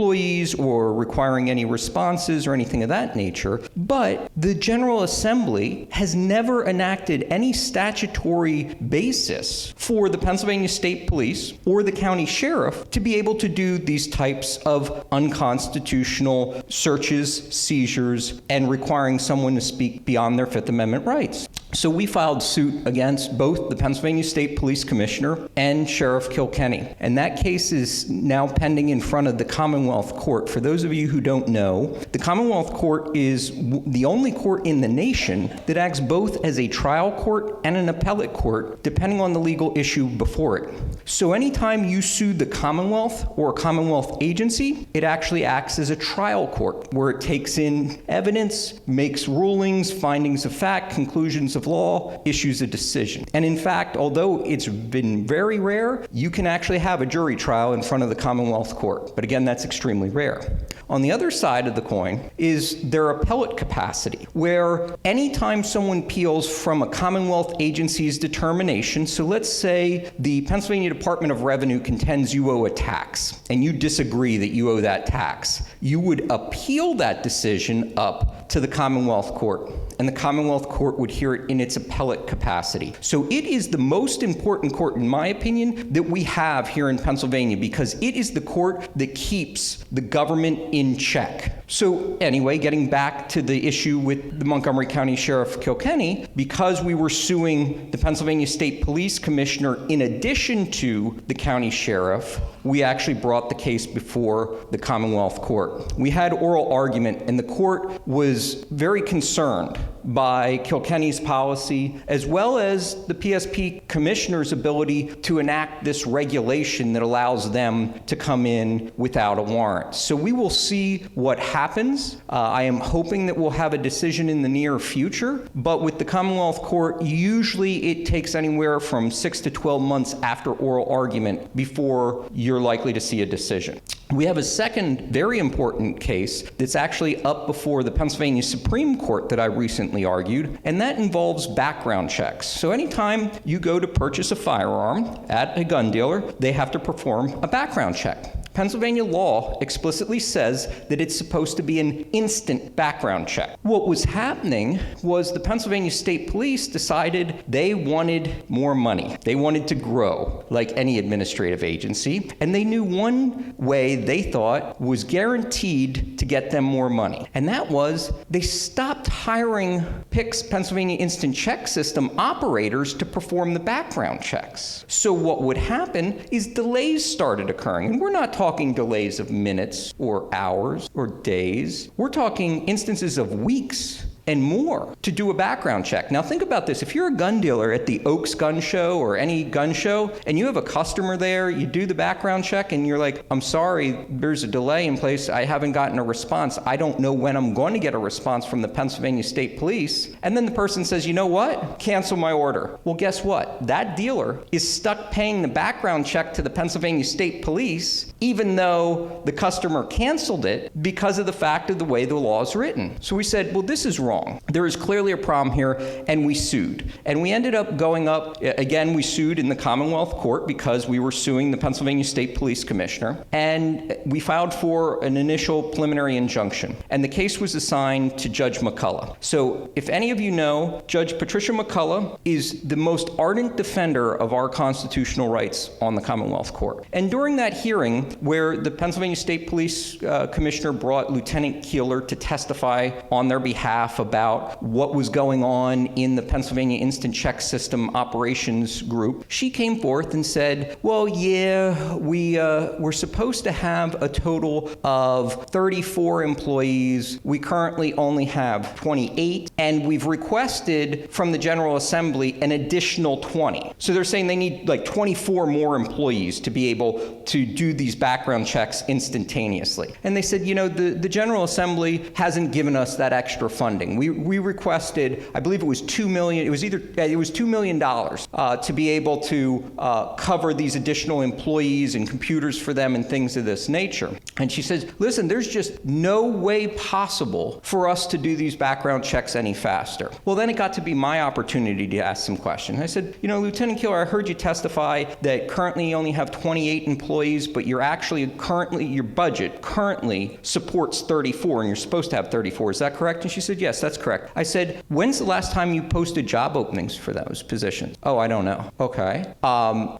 or requiring any responses or anything of that nature. But the General Assembly has never enacted any statutory basis for the Pennsylvania State Police or the county sheriff to be able to do these types of unconstitutional searches, seizures, and requiring someone to speak beyond their Fifth Amendment rights. So we filed suit against both the Pennsylvania State Police Commissioner and Sheriff Kilkenny. And that case is now pending in front of the Commonwealth Court. For those of you who don't know, the Commonwealth Court is the only court in the nation that acts both as a trial court and an appellate court, depending on the legal issue before it. So anytime you sue the Commonwealth or a Commonwealth agency, it actually acts as a trial court, where it takes in evidence, makes rulings, findings of fact, conclusions of law, issues a decision. And in fact, although it's been very rare, you can actually have a jury trial in front of the Commonwealth Court. But again, that's extremely rare. On the other side of the coin is their appellate capacity, where anytime someone appeals from a Commonwealth agency's determination, so let's say the Pennsylvania Department of Revenue contends you owe a tax, and you disagree that you owe that tax, you would appeal that decision up to the Commonwealth Court, and the Commonwealth Court would hear it in its appellate capacity. So it is the most important court, in my opinion, that we have here in Pennsylvania, because it is the court that keeps the government in check. So anyway, getting back to the issue with the Montgomery County Sheriff Kilkenny, because we were suing the Pennsylvania State Police Commissioner in addition to the county sheriff, we actually brought the case before the Commonwealth Court. We had oral argument, and the court was very concerned by Kilkenny's policy, as well as the PSP commissioner's ability to enact this regulation that allows them to come in without a warrant. So we will see what happens. I am hoping that we'll have a decision in the near future, but with the Commonwealth Court, usually it takes anywhere from 6 to 12 months after oral argument before you're likely to see a decision. We have a second very important case that's actually up before the Pennsylvania Supreme Court that I recently argued, and that involves background checks. So anytime you go to purchase a firearm at a gun dealer, they have to perform a background check. Pennsylvania law explicitly says that it's supposed to be an instant background check. What was happening was the Pennsylvania State Police decided they wanted more money. They wanted to grow like any administrative agency, and they knew one way they thought was guaranteed to get them more money, and that was they stopped hiring Pennsylvania Instant Check System operators to perform the background checks. So what would happen is delays started occurring, and we're not talking delays of minutes or hours or days. We're talking instances of weeks and more to do a background check. Now think about this. If you're a gun dealer at the Oaks Gun Show or any gun show and you have a customer there, you do the background check and you're like, I'm sorry, there's a delay in place. I haven't gotten a response. I don't know when I'm going to get a response from the Pennsylvania State Police. And then the person says, you know what? Cancel my order. Well, guess what? That dealer is stuck paying the background check to the Pennsylvania State Police, even though the customer canceled it because of the fact of the way the law is written. So we said, well, this is wrong. There is clearly a problem here, and we sued. And we ended up going up, again, we sued in the Commonwealth Court because we were suing the Pennsylvania State Police Commissioner, and we filed for an initial preliminary injunction. And the case was assigned to Judge McCullough. So if any of you know, Judge Patricia McCullough is the most ardent defender of our constitutional rights on the Commonwealth Court. And during that hearing, where the Pennsylvania State Police Commissioner brought Lieutenant Keeler to testify on their behalf about what was going on in the Pennsylvania Instant Check System operations group, she came forth and said, well, yeah, we're supposed to have a total of 34 employees. We currently only have 28, and we've requested from the General Assembly an additional 20. So they're saying they need like 24 more employees to be able to do these background checks instantaneously. And they said, you know, the General Assembly hasn't given us that extra funding. We requested, I believe it was $2 million. It was $2 million to be able to cover these additional employees and computers for them and things of this nature. And she says, listen, there's just no way possible for us to do these background checks any faster. Well, then it got to be my opportunity to ask some questions. I said, you know, Lieutenant Keeler, I heard you testify that currently you only have 28 employees, but you're actually your budget currently supports 34, and you're supposed to have 34. Is that correct? And she said, yes, that's correct. I said, when's the last time you posted job openings for those positions? Oh, I don't know. Okay. Are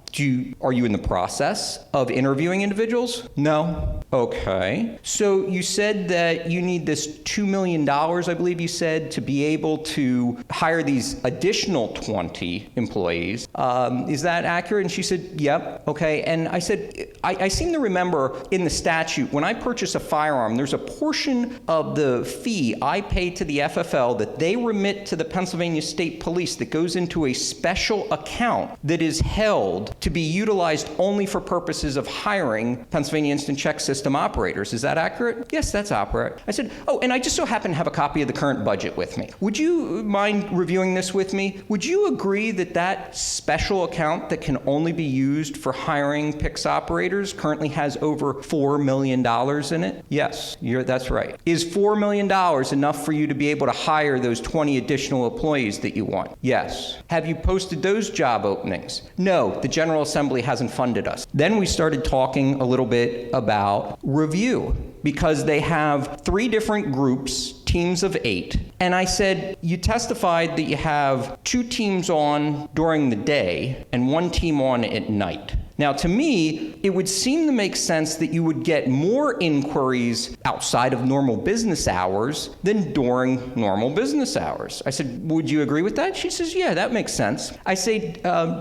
you in the process of interviewing individuals? No. Okay. So you said that you need this $2 million, I believe you said, to be able to hire these additional 20 employees. Is that accurate? And she said, yep. Okay. And I said, I seem to remember in the statute, when I purchase a firearm, there's a portion of the fee I pay to the FFL that they remit to the Pennsylvania State Police that goes into a special account that is held to be utilized only for purposes of hiring Pennsylvania Instant Check System operators. Is that accurate? Yes, that's accurate. I said, oh, and I just so happen to have a copy of the current budget with me. Would you mind reviewing this with me? Would you agree that that special account that can only be used for hiring PICS operators currently has over $4 million in it? Yes, that's right. Is $4 million enough for you to be able to hire those 20 additional employees that you want? Yes. Have you posted those job openings? No, the General Assembly hasn't funded us. Then we started talking a little bit about review, because they have 3 different groups, teams of 8. And I said, you testified that you have 2 teams on during the day and 1 team on at night. Now, to me, it would seem to make sense that you would get more inquiries outside of normal business hours than during normal business hours. I said, would you agree with that? She says, yeah, that makes sense. I say,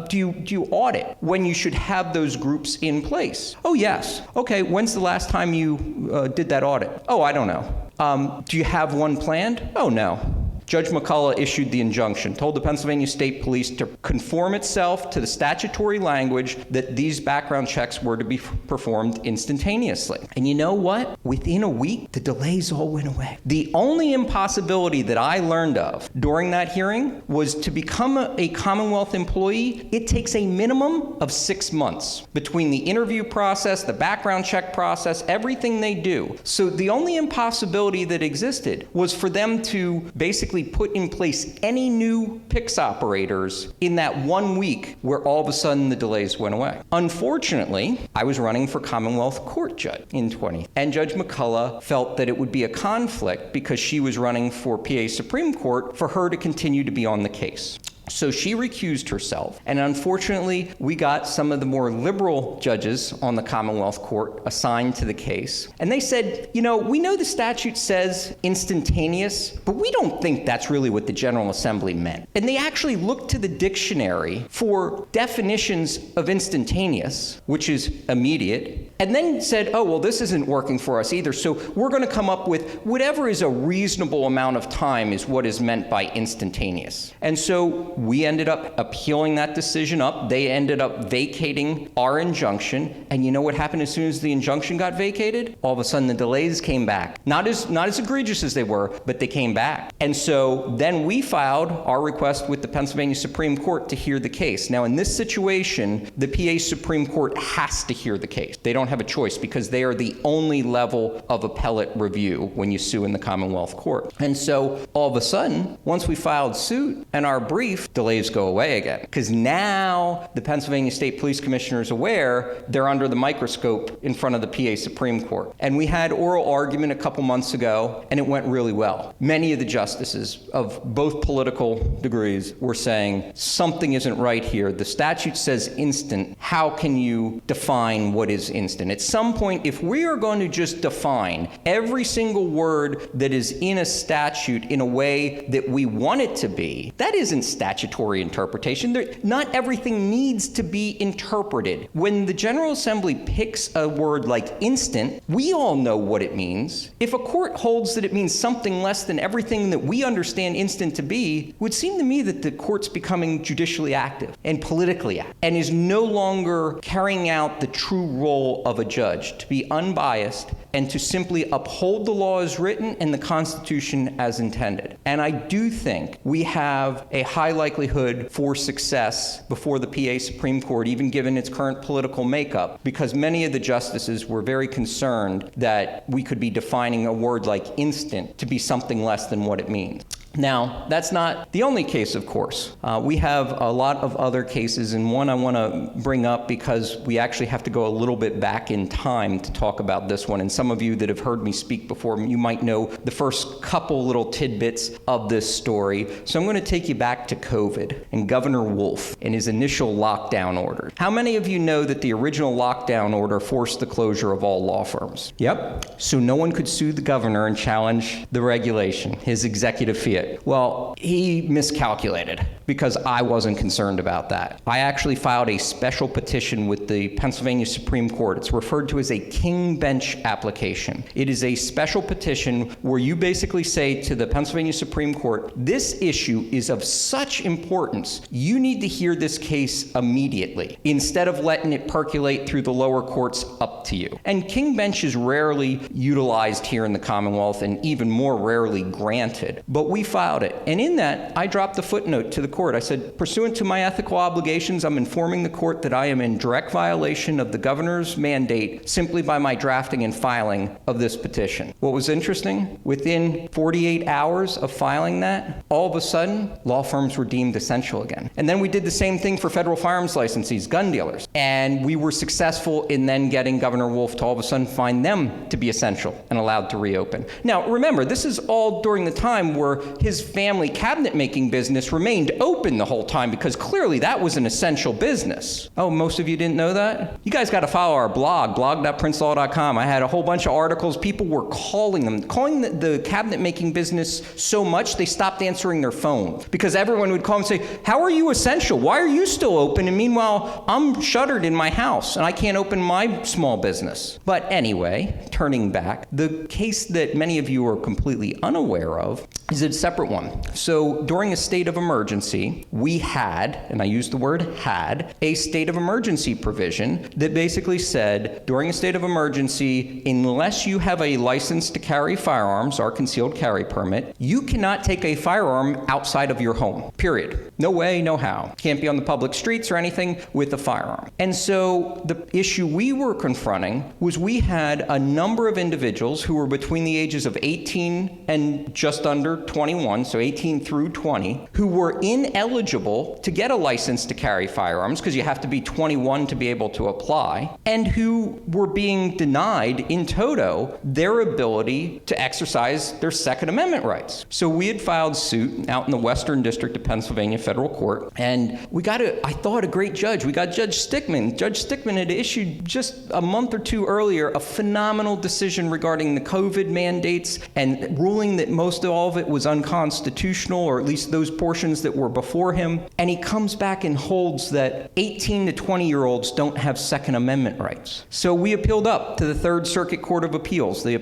do you audit when you should have those groups in place? Oh, yes. Okay, when's the last time you did that audit? Oh, I don't know. Do you have one planned? Oh, no. Judge McCullough issued the injunction, told the Pennsylvania State Police to conform itself to the statutory language that these background checks were to be performed instantaneously. And you know what? Within a week, the delays all went away. The only impossibility that I learned of during that hearing was to become a Commonwealth employee. It takes a minimum of 6 months between the interview process, the background check process, everything they do. So the only impossibility that existed was for them to basically basically put in place any new PICS operators in that 1 week where all of a sudden the delays went away. Unfortunately, I was running for Commonwealth Court judge in 20, and Judge McCullough felt that it would be a conflict because she was running for PA Supreme Court for her to continue to be on the case. So she recused herself, and unfortunately, we got some of the more liberal judges on the Commonwealth Court assigned to the case. And they said, you know, we know the statute says instantaneous, but we don't think that's really what the General Assembly meant. And they actually looked to the dictionary for definitions of instantaneous, which is immediate, and then said, oh, well, this isn't working for us either, so we're going to come up with whatever is a reasonable amount of time is what is meant by instantaneous. And so we ended up appealing that decision up. They ended up vacating our injunction. And you know what happened as soon as the injunction got vacated? All of a sudden the delays came back. Not as egregious as they were, but they came back. And so then we filed our request with the Pennsylvania Supreme Court to hear the case. Now in this situation, the PA Supreme Court has to hear the case. They don't have a choice because they are the only level of appellate review when you sue in the Commonwealth Court. And so all of a sudden, once we filed suit and our brief, delays go away again. Because now the Pennsylvania State Police Commissioner is aware they're under the microscope in front of the PA Supreme Court. And we had oral argument a couple months ago, and it went really well. Many of the justices of both political degrees were saying, something isn't right here. The statute says instant. How can you define what is instant? At some point, if we are going to just define every single word that is in a statute in a way that we want it to be, that isn't statutory interpretation. Not everything needs to be interpreted. When the General Assembly picks a word like instant, we all know what it means. If a court holds that it means something less than everything that we understand instant to be, it would seem to me that the court's becoming judicially active and politically active and is no longer carrying out the true role of a judge, to be unbiased and to simply uphold the law as written and the Constitution as intended. And I do think we have a high likelihood for success before the PA Supreme Court, even given its current political makeup, because many of the justices were very concerned that we could be defining a word like instant to be something less than what it means. Now, that's not the only case, of course. We have a lot of other cases, and one I want to bring up because we actually have to go a little bit back in time to talk about this one. And some of you that have heard me speak before, you might know the first couple little tidbits of this story. So I'm going to take you back to COVID and Governor Wolf and his initial lockdown order. How many of you know that the original lockdown order forced the closure of all law firms? Yep. So no one could sue the governor and challenge the regulation, his executive fiat. Well, he miscalculated because I wasn't concerned about that. I actually filed a special petition with the Pennsylvania Supreme Court. It's referred to as a King Bench application. It is a special petition where you basically say to the Pennsylvania Supreme Court, this issue is of such importance, you need to hear this case immediately, instead of letting it percolate through the lower courts up to you. And King Bench is rarely utilized here in the Commonwealth and even more rarely granted. But we filed it. And in that, I dropped a footnote to the court. I said, pursuant to my ethical obligations, I'm informing the court that I am in direct violation of the governor's mandate simply by my drafting and filing of this petition. What was interesting, within 48 hours of filing that, all of a sudden, law firms were deemed essential again. And then we did the same thing for federal firearms licensees, gun dealers. And we were successful in then getting Governor Wolf to all of a sudden find them to be essential and allowed to reopen. Now, remember, this is all during the time where his family cabinet making business remained open the whole time because clearly that was an essential business. Oh, most of you didn't know that? You guys got to follow our blog, blog.princelaw.com. I had a whole bunch of articles. People were calling the cabinet making business so much they stopped answering their phone because everyone would call and say, how are you essential? Why are you still open? And meanwhile, I'm shuttered in my house and I can't open my small business. But anyway, turning back, the case that many of you are completely unaware of is a separate one. So during a state of emergency, we had, and I use the word had, a state of emergency provision that basically said, during a state of emergency, unless you have a license to carry firearms or concealed carry permit, you cannot take a firearm outside of your home, period. No way, no how. Can't be on the public streets or anything with a firearm. And so the issue we were confronting was we had a number of individuals who were between the ages of 18 and just under under 21, so 18 through 20, who were ineligible to get a license to carry firearms, because you have to be 21 to be able to apply, and who were being denied in toto their ability to exercise their Second Amendment rights. So we had filed suit out in the Western District of Pennsylvania Federal Court, and we got I thought, a great judge. We got Judge Stickman. Judge Stickman had issued just a month or two earlier a phenomenal decision regarding the COVID mandates and ruling that most of all of it was unconstitutional, or at least those portions that were before him. And he comes back and holds that 18 to 20-year-olds don't have Second Amendment rights. So we appealed up to the Third Circuit Court of Appeals, the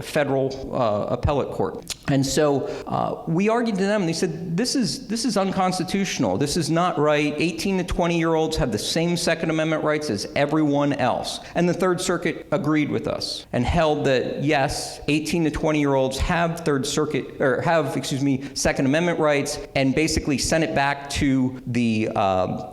federal appellate court. And so we argued to them, and they said, this is unconstitutional. This is not right. 18 to 20-year-olds have the same Second Amendment rights as everyone else. And the Third Circuit agreed with us and held that, yes, 18 to 20-year-olds have Second Amendment rights, and basically sent it back to the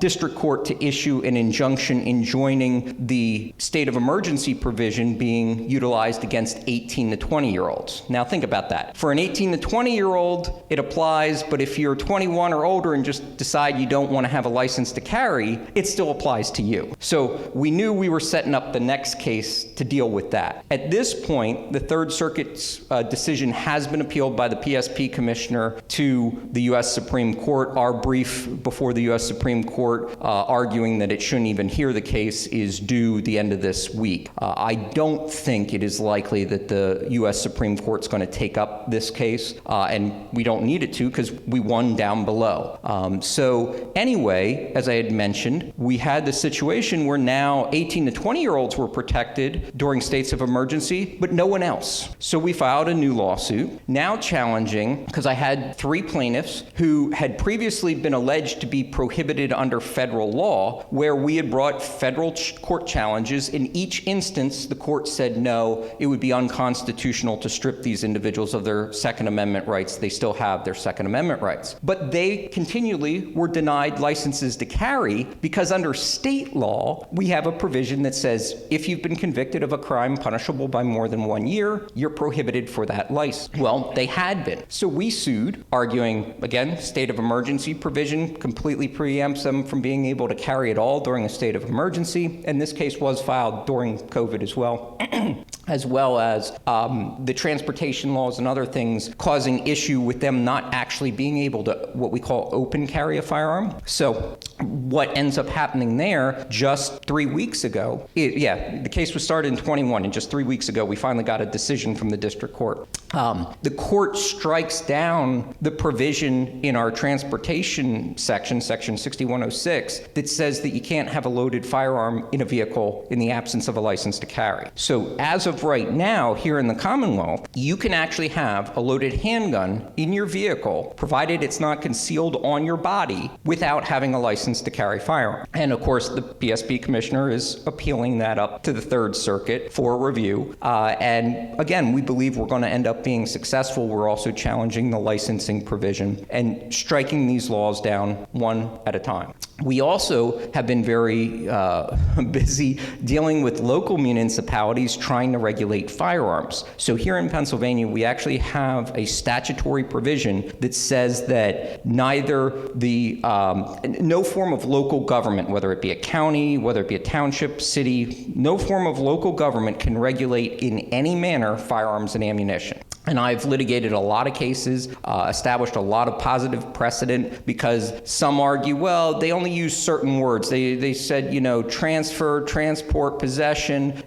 district court to issue an injunction enjoining the state of emergency provision being utilized against 18 to 20-year-olds. Now think about that. For an 18 to 20-year-old, it applies, but if you're 21 or older and just decide you don't want to have a license to carry, it still applies to you. So we knew we were setting up the next case to deal with that. At this point, the Third Circuit's decision has been appealed by the PSP Commissioner to the U.S. Supreme Court. Our brief before the U.S. Supreme Court arguing that it shouldn't even hear the case is due the end of this week. I don't think it is likely that the U.S. Supreme Court's going to take up this case, and we don't need it to because we won down below. So anyway, as I had mentioned, we had the situation where now 18 to 20-year-olds were protected during states of emergency, but no one else. So we filed a new lawsuit, now challenging, because I had 3 plaintiffs who had previously been alleged to be prohibited under federal law, where we had brought federal court challenges. In each instance, the court said no, it would be unconstitutional to strip these individuals of their Second Amendment rights. They still have their Second Amendment rights. But they continually were denied licenses to carry because under state law, we have a provision that says if you've been convicted of a crime punishable by more than 1 year, you're prohibited for that license. Well, they had been. So we sued, arguing, again, state of emergency provision completely preempts them from being able to carry at all during a state of emergency. And this case was filed during COVID as well, as well as the transportation laws and other things causing issue with them not actually being able to what we call open carry a firearm. So what ends up happening there just 3 weeks ago, the case was started in 21, and just 3 weeks ago we finally got a decision from the district court. The court strikes down the provision in our transportation section 6106, that says that you can't have a loaded firearm in a vehicle in the absence of a license to carry. So as of right now, here in the Commonwealth, you can actually have a loaded handgun in your vehicle, provided it's not concealed on your body, without having a license to carry firearm. And of course, the PSP Commissioner is appealing that up to the Third Circuit for review. And again, we believe we're going to end up being successful. We're also challenging the licensing provision and striking these laws down one at a time. We also have been very busy dealing with local municipalities trying to regulate firearms. So here in Pennsylvania, we actually have a statutory provision that says that neither no form of local government, whether it be a county, whether it be a township, city, no form of local government can regulate in any manner firearms and ammunition. And I've litigated a lot of cases, established a lot of positive precedent, because some argue, well, they only use certain words. They said, transfer, transport, possession.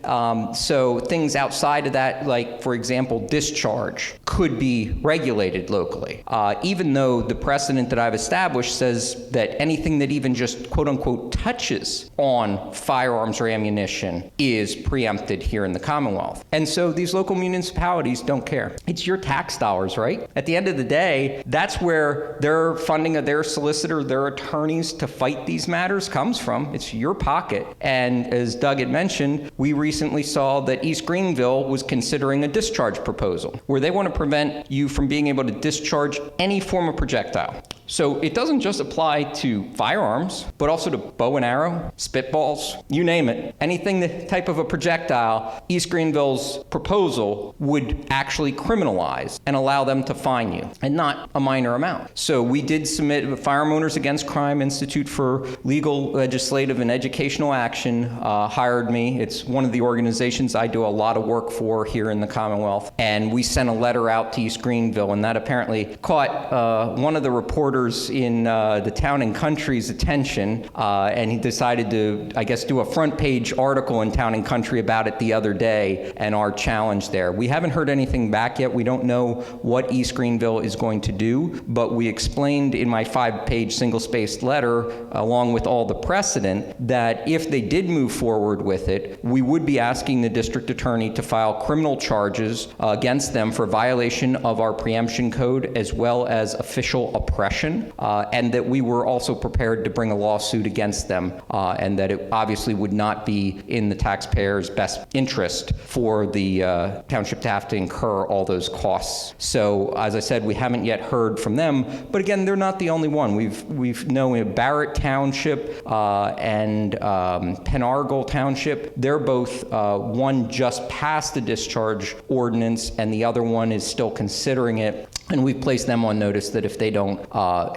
So things outside of that, like, for example, discharge, could be regulated locally. Even though the precedent that I've established says that anything that even just, quote unquote, touches on firearms or ammunition is preempted here in the Commonwealth. And so these local municipalities don't care. It's your tax dollars, right? At the end of the day, that's where their funding of their solicitor, their attorneys to fight these matters comes from. It's your pocket. And as Doug had mentioned, we recently saw that East Greenville was considering a discharge proposal where they want to prevent you from being able to discharge any form of projectile. So it doesn't just apply to firearms, but also to bow and arrow, spitballs, you name it. Anything the type of a projectile, East Greenville's proposal would actually criminalize and allow them to fine you, and not a minor amount. So we did submit Firearm Owners Against Crime Institute for Legal, Legislative, and Educational Action hired me. It's one of the organizations I do a lot of work for here in the Commonwealth. And we sent a letter out to East Greenville, and that apparently caught one of the reporters in the Town and Country's attention, and he decided to, I guess, do a front page article in Town and Country about it the other day and our challenge there. We haven't heard anything back yet. We don't know what East Greenville is going to do, but we explained in my 5-page single-spaced letter, along with all the precedent, that if they did move forward with it, we would be asking the district attorney to file criminal charges against them for violation of our preemption code as well as official oppression, and that we were also prepared to bring a lawsuit against them, and that it obviously would not be in the taxpayers' best interest for the township to have to incur all those costs. So, as I said, we haven't yet heard from them, but again, they're not the only one. We've known Barrett Township and Penargle Township. They're both, one just passed the discharge ordinance and the other one is still considering it. And we've placed them on notice that if they don't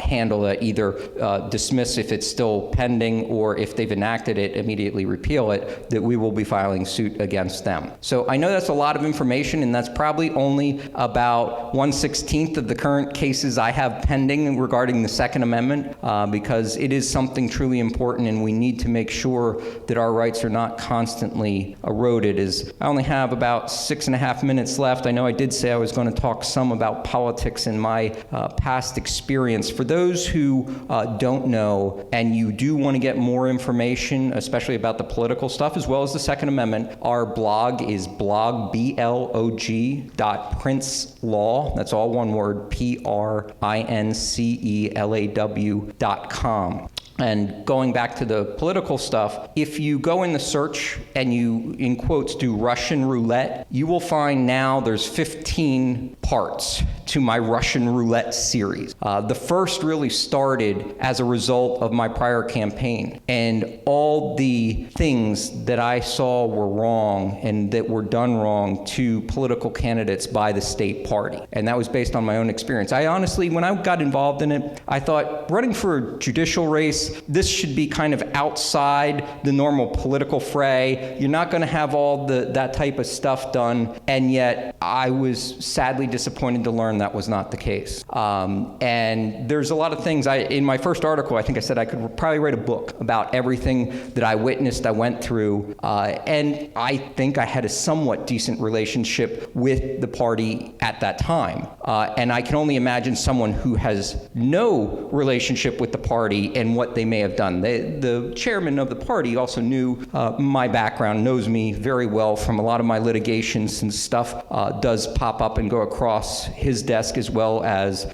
handle it, either dismiss if it's still pending, or if they've enacted it, immediately repeal it, that we will be filing suit against them. So I know that's a lot of information, and that's probably only about 1/16 of the current cases I have pending regarding the Second Amendment, because it is something truly important, and we need to make sure that our rights are not constantly eroded. As I only have about 6.5 minutes left, I know I did say I was going to talk some about politics in my past experience. For those who don't know, and you do want to get more information, especially about the political stuff, as well as the Second Amendment, our blog is blog.princelaw. That's all one word, princelaw.com. And going back to the political stuff, if you go in the search and you, in quotes, do Russian roulette, you will find now there's 15 parts to my Russian roulette series. The first really started as a result of my prior campaign, and all the things that I saw were wrong and that were done wrong to political candidates by the state party. And that was based on my own experience. I honestly, when I got involved in it, I thought running for a judicial race, this should be kind of outside the normal political fray. You're not going to have all that type of stuff done. And yet I was sadly disappointed to learn that was not the case. And there's a lot of things. In my first article, I think I said I could probably write a book about everything that I witnessed, I went through. And I think I had a somewhat decent relationship with the party at that time. And I can only imagine someone who has no relationship with the party and what they may have done. The chairman of the party also knew my background, knows me very well from a lot of my litigations, and stuff does pop up and go across his desk, as well as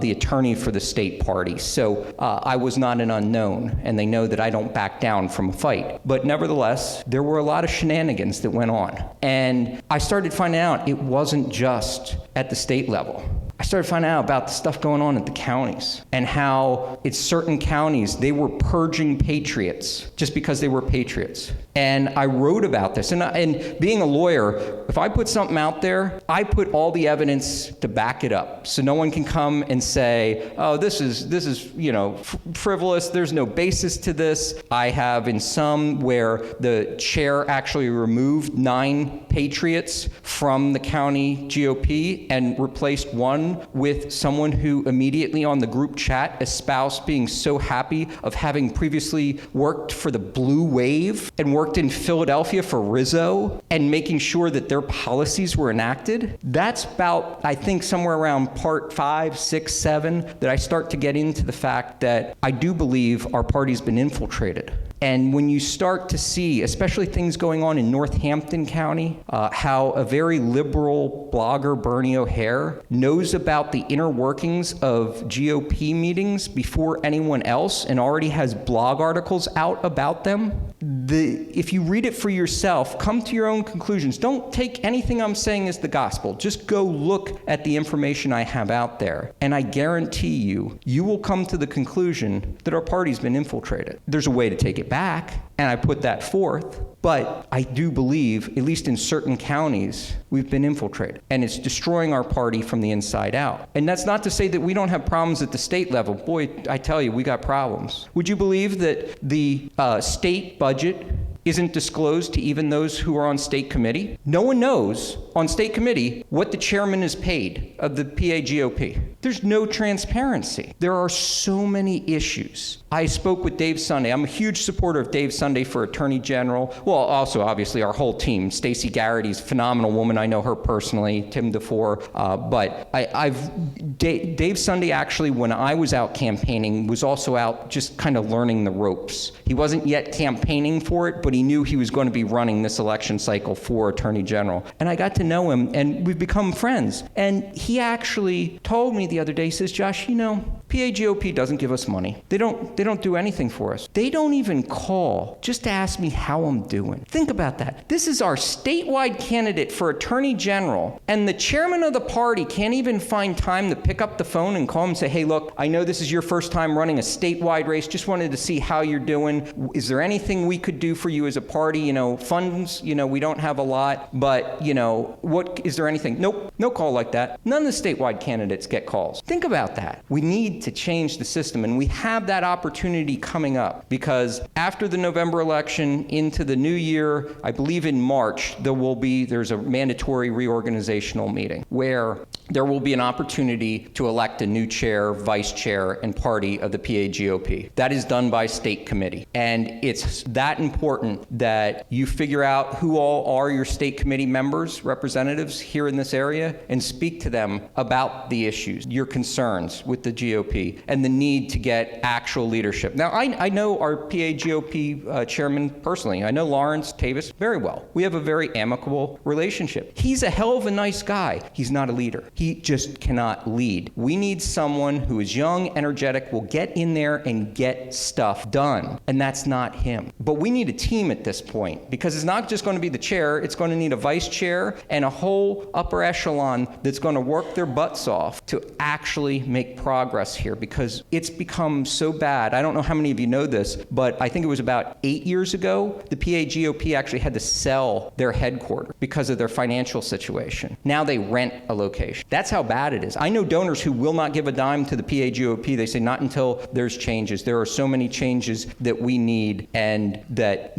the attorney for the state party. So I was not an unknown, and they know that I don't back down from a fight. But nevertheless, there were a lot of shenanigans that went on. And I started finding out it wasn't just at the state level. I started finding out about the stuff going on at the counties, and how it's certain counties, they were purging patriots just because they were patriots. And I wrote about this. And being a lawyer, if I put something out there, I put all the evidence to back it up. So no one can come and say, oh, this is frivolous. There's no basis to this. I have in some where the chair actually removed 9 patriots from the county GOP and replaced one with someone who immediately on the group chat espoused being so happy of having previously worked for the Blue Wave and worked in Philadelphia for Rizzo and making sure that their policies were enacted. That's about, I think, somewhere around part 5, 6, 7 that I start to get into the fact that I do believe our party's been infiltrated. And when you start to see, especially things going on in Northampton County, how a very liberal blogger, Bernie O'Hare, knows about the inner workings of GOP meetings before anyone else and already has blog articles out about them, if you read it for yourself, come to your own conclusions. Don't take anything I'm saying as the gospel. Just go look at the information I have out there. And I guarantee you will come to the conclusion that our party's been infiltrated. There's a way to take it back, and I put that forth. But I do believe, at least in certain counties, we've been infiltrated. And it's destroying our party from the inside out. And that's not to say that we don't have problems at the state level. Boy, I tell you, we got problems. Would you believe that the state budget isn't disclosed to even those who are on state committee? No one knows on state committee what the chairman is paid of the PAGOP. There's no transparency. There are so many issues. I spoke with Dave Sunday. I'm a huge supporter of Dave Sunday for Attorney General. Well, also, obviously, our whole team. Stacey Garrity's a phenomenal woman. I know her personally, Tim DeFore. But Dave Sunday, actually, when I was out campaigning, was also out just kind of learning the ropes. He wasn't yet campaigning for it, but he knew he was going to be running this election cycle for Attorney General. And I got to know him, and we've become friends. And he actually told me the other day, he says, Josh, PAGOP doesn't give us money. They don't do anything for us. They don't even call just to ask me how I'm doing. Think about that. This is our statewide candidate for Attorney General, and the chairman of the party can't even find time to pick up the phone and call him and say, hey, look, I know this is your first time running a statewide race. Just wanted to see how you're doing. Is there anything we could do for you as a party? Funds, we don't have a lot, but, what is there anything? Nope, no call like that. None of the statewide candidates get calls. Think about that. We need to change the system, and we have that opportunity coming up, because after the November election into the new year, I believe in March, there's a mandatory reorganizational meeting where there will be an opportunity to elect a new chair, vice chair, and party of the PAGOP. That is done by state committee. And it's that important that you figure out who all are your state committee members, representatives here in this area, and speak to them about the issues, your concerns with the GOP, and the need to get actual leadership. Now, I know our PAGOP chairman personally. I know Lawrence Tavis very well. We have a very amicable relationship. He's a hell of a nice guy. He's not a leader. He just cannot lead. We need someone who is young, energetic, will get in there and get stuff done. And that's not him. But we need a team at this point, because it's not just going to be the chair. It's going to need a vice chair and a whole upper echelon that's going to work their butts off to actually make progress here, because it's become so bad. I don't know how many of you know this, but I think it was about 8 years ago, the PAGOP actually had to sell their headquarters because of their financial situation. Now they rent a location. That's how bad it is. I know donors who will not give a dime to the PAGOP. They say not until there's changes. There are so many changes that we need, and that,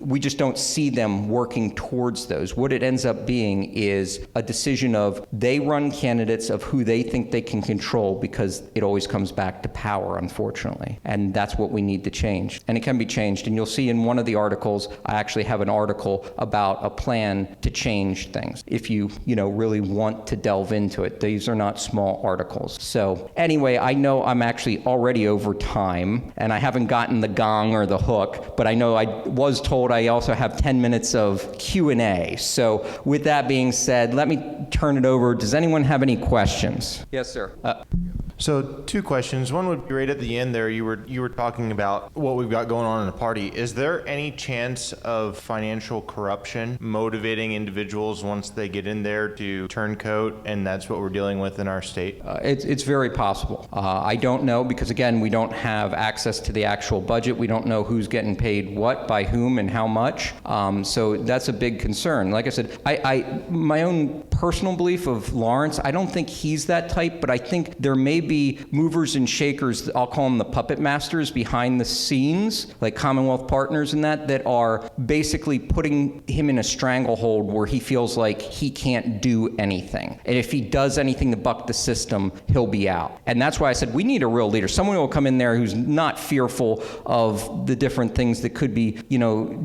we just don't see them working towards those. What it ends up being is a decision of they run candidates of who they think they can control, because it always comes back to power, unfortunately. And that's what we need to change. And it can be changed. And you'll see in one of the articles, I actually have an article about a plan to change things. If you really want to delve into it, these are not small articles. So anyway, I know I'm actually already over time, and I haven't gotten the gong or the hook, but I know I was told I also have 10 minutes of Q&A. So with that being said, let me turn it over. Does anyone have any questions? Yes, sir. So 2 questions. One would be right at the end there. You were talking about what we've got going on in the party. Is there any chance of financial corruption motivating individuals once they get in there to turncoat, and that's what we're dealing with in our state? It's very possible. I don't know, because again, we don't have access to the actual budget. We don't know who's getting paid what, by whom, and how much. So that's a big concern. Like I said, my own personal belief of Lawrence, I don't think he's that type, but I think there may be movers and shakers, I'll call them the puppet masters behind the scenes, like Commonwealth partners and that are basically putting him in a stranglehold where he feels like he can't do anything. And if he does anything to buck the system, he'll be out. And that's why I said we need a real leader, someone who will come in there who's not fearful of the different things that could be,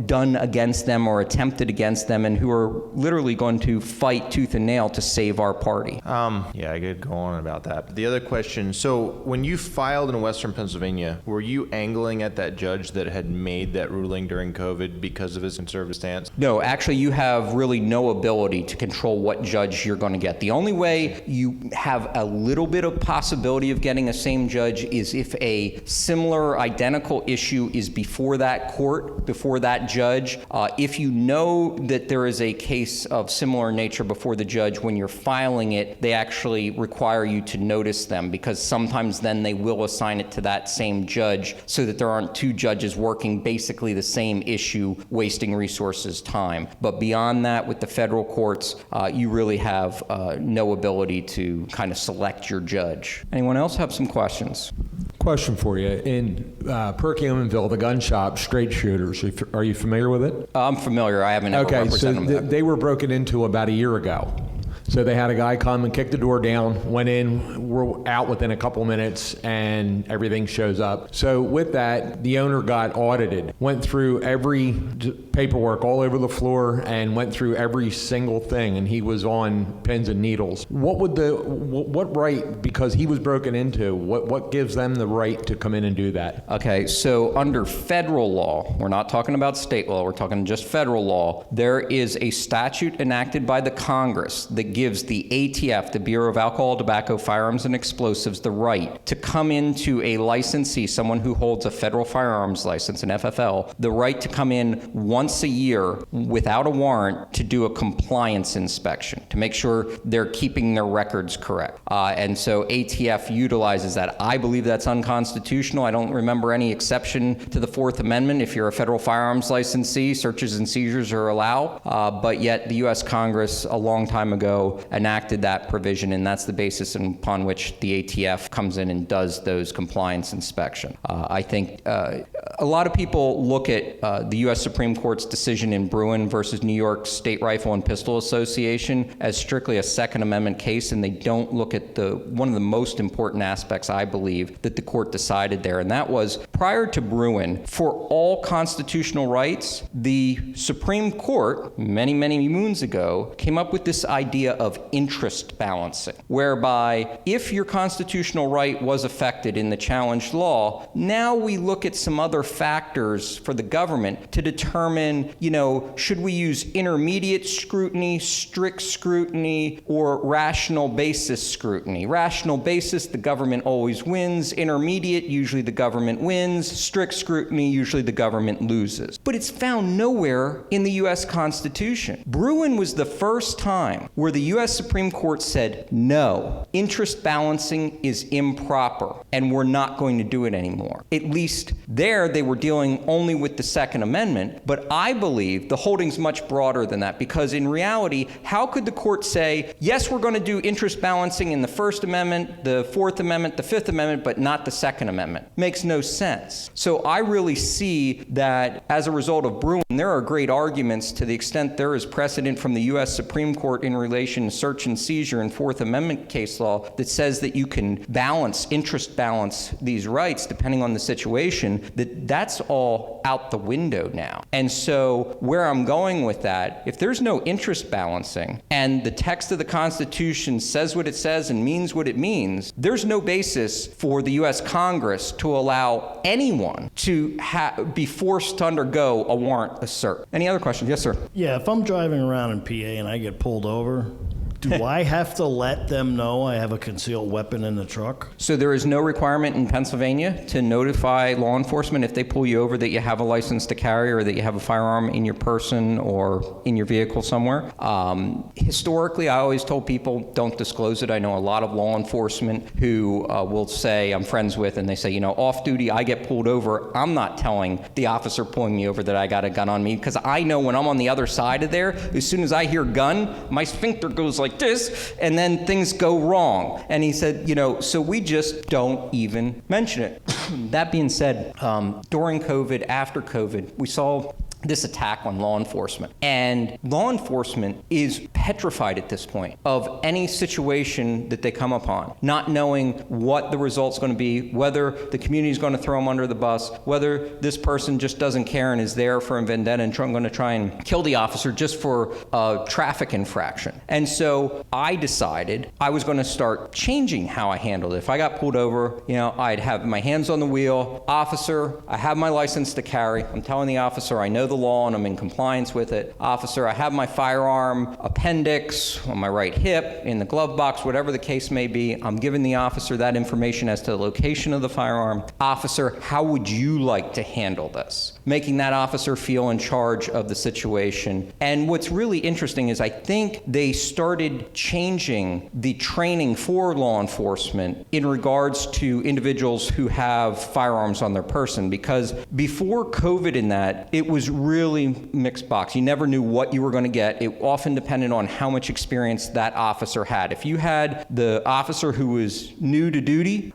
done against them or attempted against them, and who are literally going to fight tooth and nail to save our party. Yeah, I could go on about that. But the other question question. So when you filed in Western Pennsylvania, were you angling at that judge that had made that ruling during COVID because of his conservative stance? No, actually, you have really no ability to control what judge you're going to get. The only way you have a little bit of possibility of getting a same judge is if a similar, identical issue is before that court, before that judge. If you know that there is a case of similar nature before the judge, when you're filing it, they actually require you to notice them, because sometimes then they will assign it to that same judge so that there aren't two judges working basically the same issue, wasting resources, time. But beyond that, with the federal courts, you really have no ability to kind of select your judge. Anyone else have some questions? Question for you. In Perkiomenville, the gun shop, straight shooters, are you familiar with it? I'm familiar. I haven't ever represented them. They were broken into about a year ago. So they had a guy come and kick the door down, went in, we're out within a couple minutes, and everything shows up. So with that, the owner got audited, went through every paperwork all over the floor, and went through every single thing, and he was on pins and needles. What right, because he was broken into, what gives them the right to come in and do that? Okay, so under federal law, we're not talking about state law, we're talking just federal law, there is a statute enacted by the Congress that gives the ATF, the Bureau of Alcohol, Tobacco, Firearms, and Explosives, the right to come into a licensee, someone who holds a federal firearms license, an FFL, the right to come in once a year without a warrant to do a compliance inspection, to make sure they're keeping their records correct. And so ATF utilizes that. I believe that's unconstitutional. I don't remember any exception to the Fourth Amendment. If you're a federal firearms licensee, searches and seizures are allowed, but yet the U.S. Congress a long time ago enacted that provision, and that's the basis upon which the ATF comes in and does those compliance inspections. I think a lot of people look at the U.S. Supreme Court's decision in Bruin versus New York State Rifle and Pistol Association as strictly a Second Amendment case, and they don't look at one of the most important aspects, I believe, that the court decided there, and that was prior to Bruin, for all constitutional rights, the Supreme Court, many, many moons ago, came up with this idea of interest balancing, whereby if your constitutional right was affected in the challenged law, now we look at some other factors for the government to determine, should we use intermediate scrutiny, strict scrutiny, or rational basis scrutiny. Rational basis, the government always wins. Intermediate, usually the government wins. Strict scrutiny, usually the government loses. But it's found nowhere in the U.S. Constitution. Bruin was the first time where the U.S. Supreme Court said, no, interest balancing is improper, and we're not going to do it anymore. At least there, they were dealing only with the Second Amendment, but I believe the holding's much broader than that, because in reality, how could the court say, yes, we're going to do interest balancing in the First Amendment, the Fourth Amendment, the Fifth Amendment, but not the Second Amendment? Makes no sense. So I really see that as a result of Bruin, there are great arguments to the extent there is precedent from the U.S. Supreme Court in relation to search and seizure and Fourth Amendment case law that says that you can interest balance these rights depending on the situation, that's all out the window now. And so where I'm going with that, if there's no interest balancing and the text of the Constitution says what it says and means what it means, there's no basis for the U.S. Congress to allow anyone to be forced to undergo a warrant search. Any other questions? Yes, sir. Yeah, if I'm driving around in PA and I get pulled over, do I have to let them know I have a concealed weapon in the truck? So there is no requirement in Pennsylvania to notify law enforcement if they pull you over that you have a license to carry or that you have a firearm in your person or in your vehicle somewhere. Historically, I always told people don't disclose it. I know a lot of law enforcement who will say, I'm friends with, and they say, off duty, I get pulled over. I'm not telling the officer pulling me over that I got a gun on me, because I know when I'm on the other side of there, as soon as I hear gun, my sphincter goes like this, and then things go wrong. And he said, so we just don't even mention it. That being said, during COVID, after COVID, we saw this attack on law enforcement. And law enforcement is petrified at this point of any situation that they come upon, not knowing what the result's going to be, whether the community is going to throw them under the bus, whether this person just doesn't care and is there for a vendetta and going to try and kill the officer just for a traffic infraction. And so I decided I was going to start changing how I handled it. If I got pulled over, I'd have my hands on the wheel. Officer, I have my license to carry. I'm telling the officer I know the law and I'm in compliance with it. Officer, I have my firearm appendix on my right hip, in the glove box, whatever the case may be. I'm giving the officer that information as to the location of the firearm. Officer, how would you like to handle this? Making that officer feel in charge of the situation. And what's really interesting is I think they started changing the training for law enforcement in regards to individuals who have firearms on their person, because before COVID in that, it was really mixed box. You never knew what you were going to get. It often depended on how much experience that officer had. If you had the officer who was new to duty,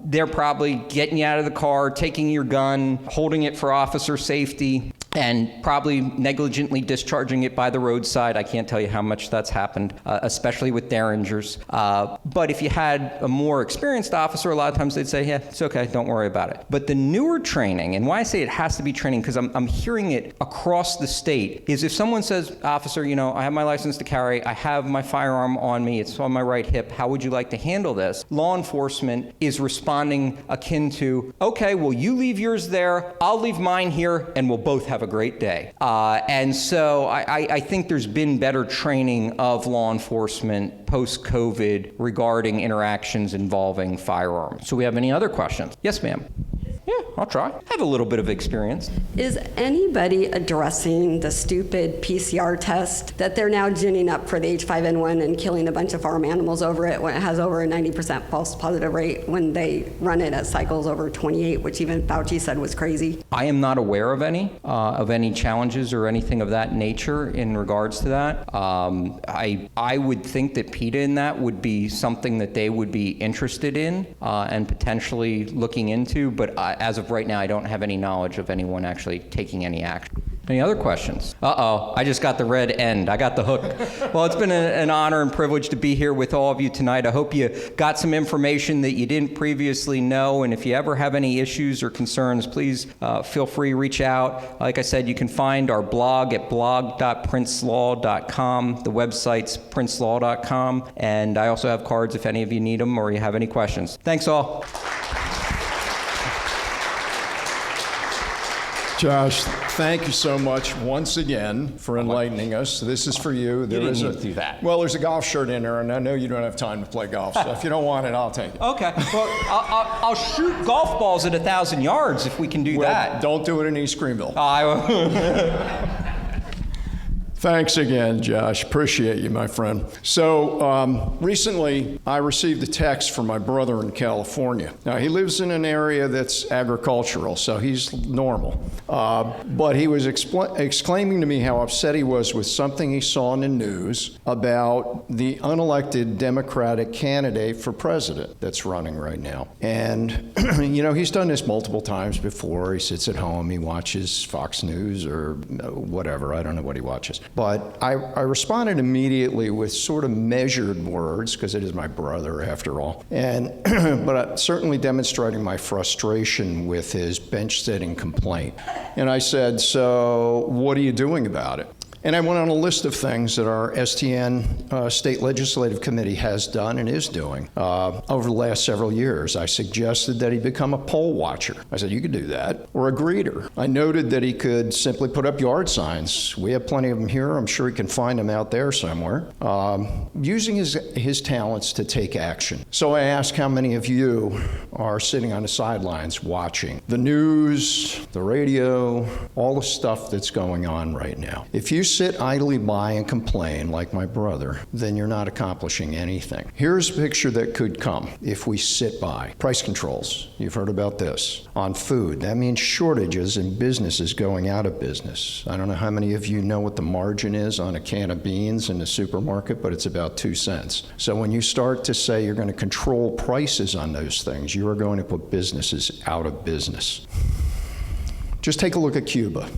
they're probably getting you out of the car, taking your gun, holding it for officer safety, and probably negligently discharging it by the roadside. I can't tell you how much that's happened, especially with derringers. But if you had a more experienced officer, a lot of times they'd say, yeah, it's okay, don't worry about it. But the newer training, and why I say it has to be training, because I'm hearing it across the state, is if someone says, officer, I have my license to carry, I have my firearm on me, it's on my right hip, how would you like to handle this? Law enforcement is responding akin to, okay, well, you leave yours there, I'll leave mine here, and we'll both have a great day. And so I think there's been better training of law enforcement post-COVID regarding interactions involving firearms. So we have any other questions? Yes, ma'am. Yeah, I'll try. I have a little bit of experience. Is anybody addressing the stupid PCR test that they're now ginning up for the H5N1 and killing a bunch of farm animals over it when it has over a 90% false positive rate when they run it at cycles over 28, which even Fauci said was crazy? I am not aware of any challenges or anything of that nature in regards to that. I would think that PETA in that would be something that they would be interested in and potentially looking into, but as of right now, I don't have any knowledge of anyone actually taking any action. Any other questions? Uh-oh, I just got the red end. I got the hook. Well, it's been an honor and privilege to be here with all of you tonight. I hope you got some information that you didn't previously know, and if you ever have any issues or concerns, please feel free to reach out. Like I said, you can find our blog at blog.princelaw.com. The website's princelaw.com, and I also have cards if any of you need them or you have any questions. Thanks all. Josh, thank you so much once again for enlightening us. This is for you. There is need to do that. Well, there's a golf shirt in there, and I know you don't have time to play golf, so if you don't want it, I'll take it. Okay. Well, I'll shoot golf balls at 1,000 yards if we can do that. Don't do it in East Greenville. I will. Thanks again, Josh. Appreciate you, my friend. So recently, I received a text from my brother in California. Now, he lives in an area that's agricultural, so he's normal. But he was exclaiming to me how upset he was with something he saw in the news about the unelected Democratic candidate for president that's running right now. And, he's done this multiple times before. He sits at home, he watches Fox News or whatever. I don't know what he watches. But I responded immediately with sort of measured words, because it is my brother after all, but certainly demonstrating my frustration with his bench-sitting complaint. And I said, so what are you doing about it? And I went on a list of things that our STN State Legislative Committee has done and is doing over the last several years. I suggested that he become a poll watcher. I said, you could do that. Or a greeter. I noted that he could simply put up yard signs. We have plenty of them here. I'm sure he can find them out there somewhere. Using his talents to take action. So I asked how many of you are sitting on the sidelines watching the news, the radio, all the stuff that's going on right now. If you sit idly by and complain like my brother, then you're not accomplishing anything. Here's a picture that could come if we sit by. Price controls. You've heard about this. On food, that means shortages and businesses going out of business. I don't know how many of you know what the margin is on a can of beans in the supermarket, but it's about 2 cents. So when you start to say you're going to control prices on those things, you are going to put businesses out of business. Just take a look at Cuba.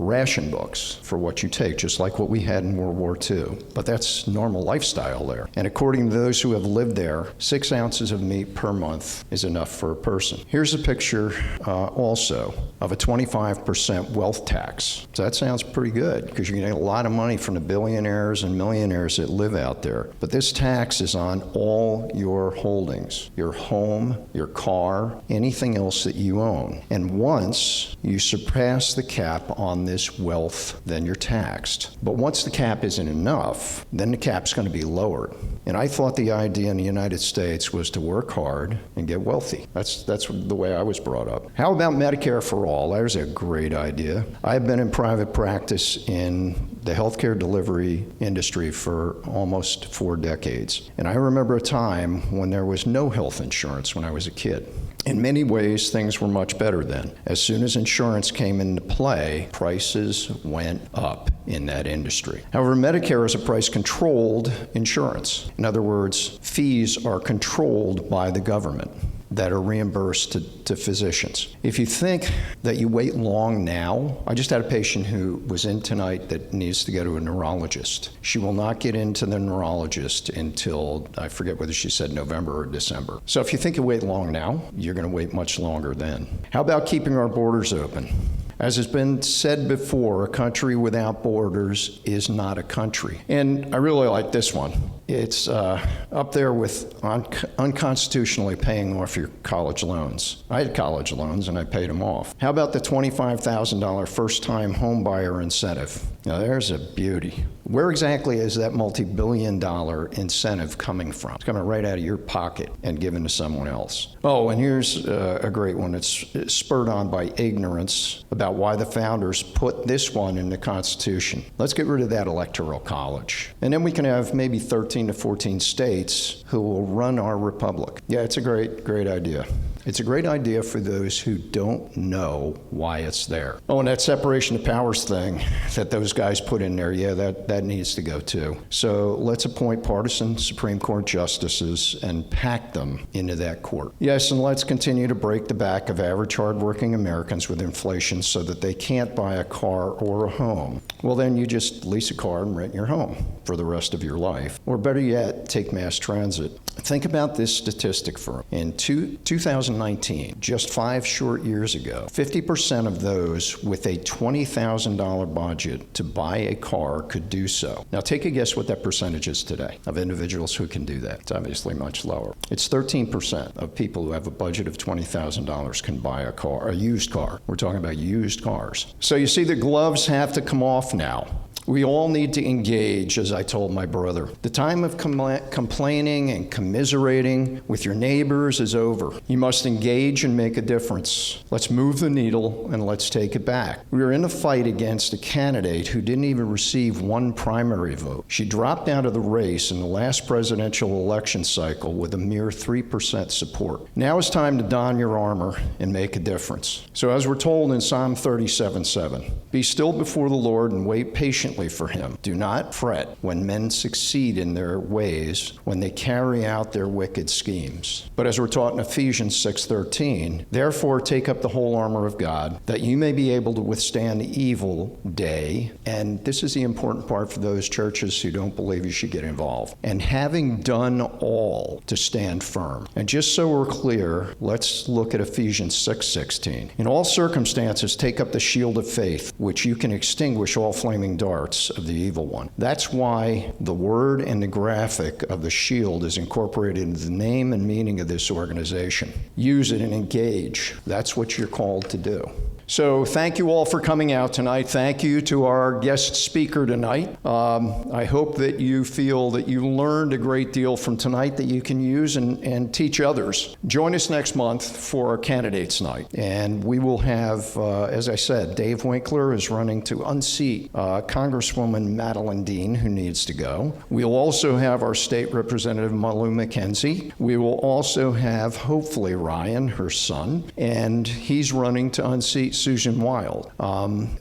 ration books for what you take, just like what we had in World War II. But that's normal lifestyle there. And according to those who have lived there, 6 ounces of meat per month is enough for a person. Here's a picture also of a 25% wealth tax. So that sounds pretty good because you're getting a lot of money from the billionaires and millionaires that live out there. But this tax is on all your holdings, your home, your car, anything else that you own. And once you surpass the cap on this wealth, then you're taxed. But once the cap isn't enough, then the cap's going to be lowered. And I thought the idea in the United States was to work hard and get wealthy. That's the way I was brought up. How about Medicare for all? There's a great idea. I've been in private practice in the healthcare delivery industry for almost 4 decades. And I remember a time when there was no health insurance when I was a kid. In many ways, things were much better then. As soon as insurance came into play, prices went up in that industry. However, Medicare is a price-controlled insurance. In other words, fees are controlled by the government that are reimbursed to physicians. If you think that you wait long now, I just had a patient who was in tonight that needs to go to a neurologist. She will not get into the neurologist until, I forget whether she said November or December. So if you think you wait long now, you're going to wait much longer then. How about keeping our borders open? As has been said before, a country without borders is not a country. And I really like this one. It's up there with unconstitutionally paying off your college loans. I had college loans and I paid them off. How about the $25,000 first-time home buyer incentive? Now there's a beauty. Where exactly is that multi-billion-dollar incentive coming from? It's coming right out of your pocket and given to someone else. Oh, and here's a great one. It's spurred on by ignorance about why the founders put this one in the Constitution. Let's get rid of that electoral college. And then we can have maybe 13 to 14 states who will run our republic. Yeah, it's a great idea. It's a great idea for those who don't know why it's there. Oh, and that separation of powers thing that those guys put in there, yeah, that needs to go too. So let's appoint partisan Supreme Court justices and pack them into that court. Yes, and let's continue to break the back of average hardworking Americans with inflation so that they can't buy a car or a home. Well, then you just lease a car and rent your home for the rest of your life. Or better yet, take mass transit. Think about this statistic for in 2019, just 5 short years ago, 50% of those with a $20,000 budget to buy a car could do so. Now take a guess what that percentage is today of individuals who can do that. It's obviously much lower. It's 13% of people who have a budget of $20,000 can buy a car, a used car. We're talking about used cars. So you see the gloves have to come off now. We all need to engage, as I told my brother. The time of complaining and commiserating with your neighbors is over. You must engage and make a difference. Let's move the needle and let's take it back. We are in a fight against a candidate who didn't even receive 1 primary vote. She dropped out of the race in the last presidential election cycle with a mere 3% support. Now it's time to don your armor and make a difference. So as we're told in Psalm 37:7, be still before the Lord and wait patiently for him. Do not fret when men succeed in their ways, when they carry out their wicked schemes. But as we're taught in Ephesians 6:13, therefore take up the whole armor of God, that you may be able to withstand the evil day. And this is the important part for those churches who don't believe you should get involved. And having done all, to stand firm. And just so we're clear, let's look at Ephesians 6:16. In all circumstances, take up the shield of faith, which you can extinguish all flaming darts of the evil one. That's why the word and the graphic of the shield is incorporated into the name and meaning of this organization. Use it and engage. That's what you're called to do. So thank you all for coming out tonight. Thank you to our guest speaker tonight. I hope that you feel that you learned a great deal from tonight that you can use and teach others. Join us next month for our candidates night. And we will have, as I said, Dave Winkler is running to unseat Congresswoman Madeline Dean, who needs to go. We'll also have our state representative, Malu McKenzie. We will also have, hopefully, Ryan, her son, and he's running to unseat Susan Wild.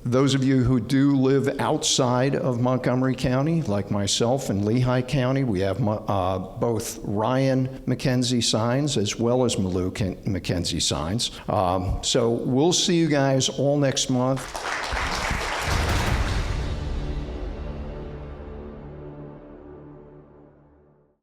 Those of you who do live outside of Montgomery County, like myself in Lehigh County, we have both Ryan McKenzie signs as well as Malu McKenzie signs. So we'll see you guys all next month.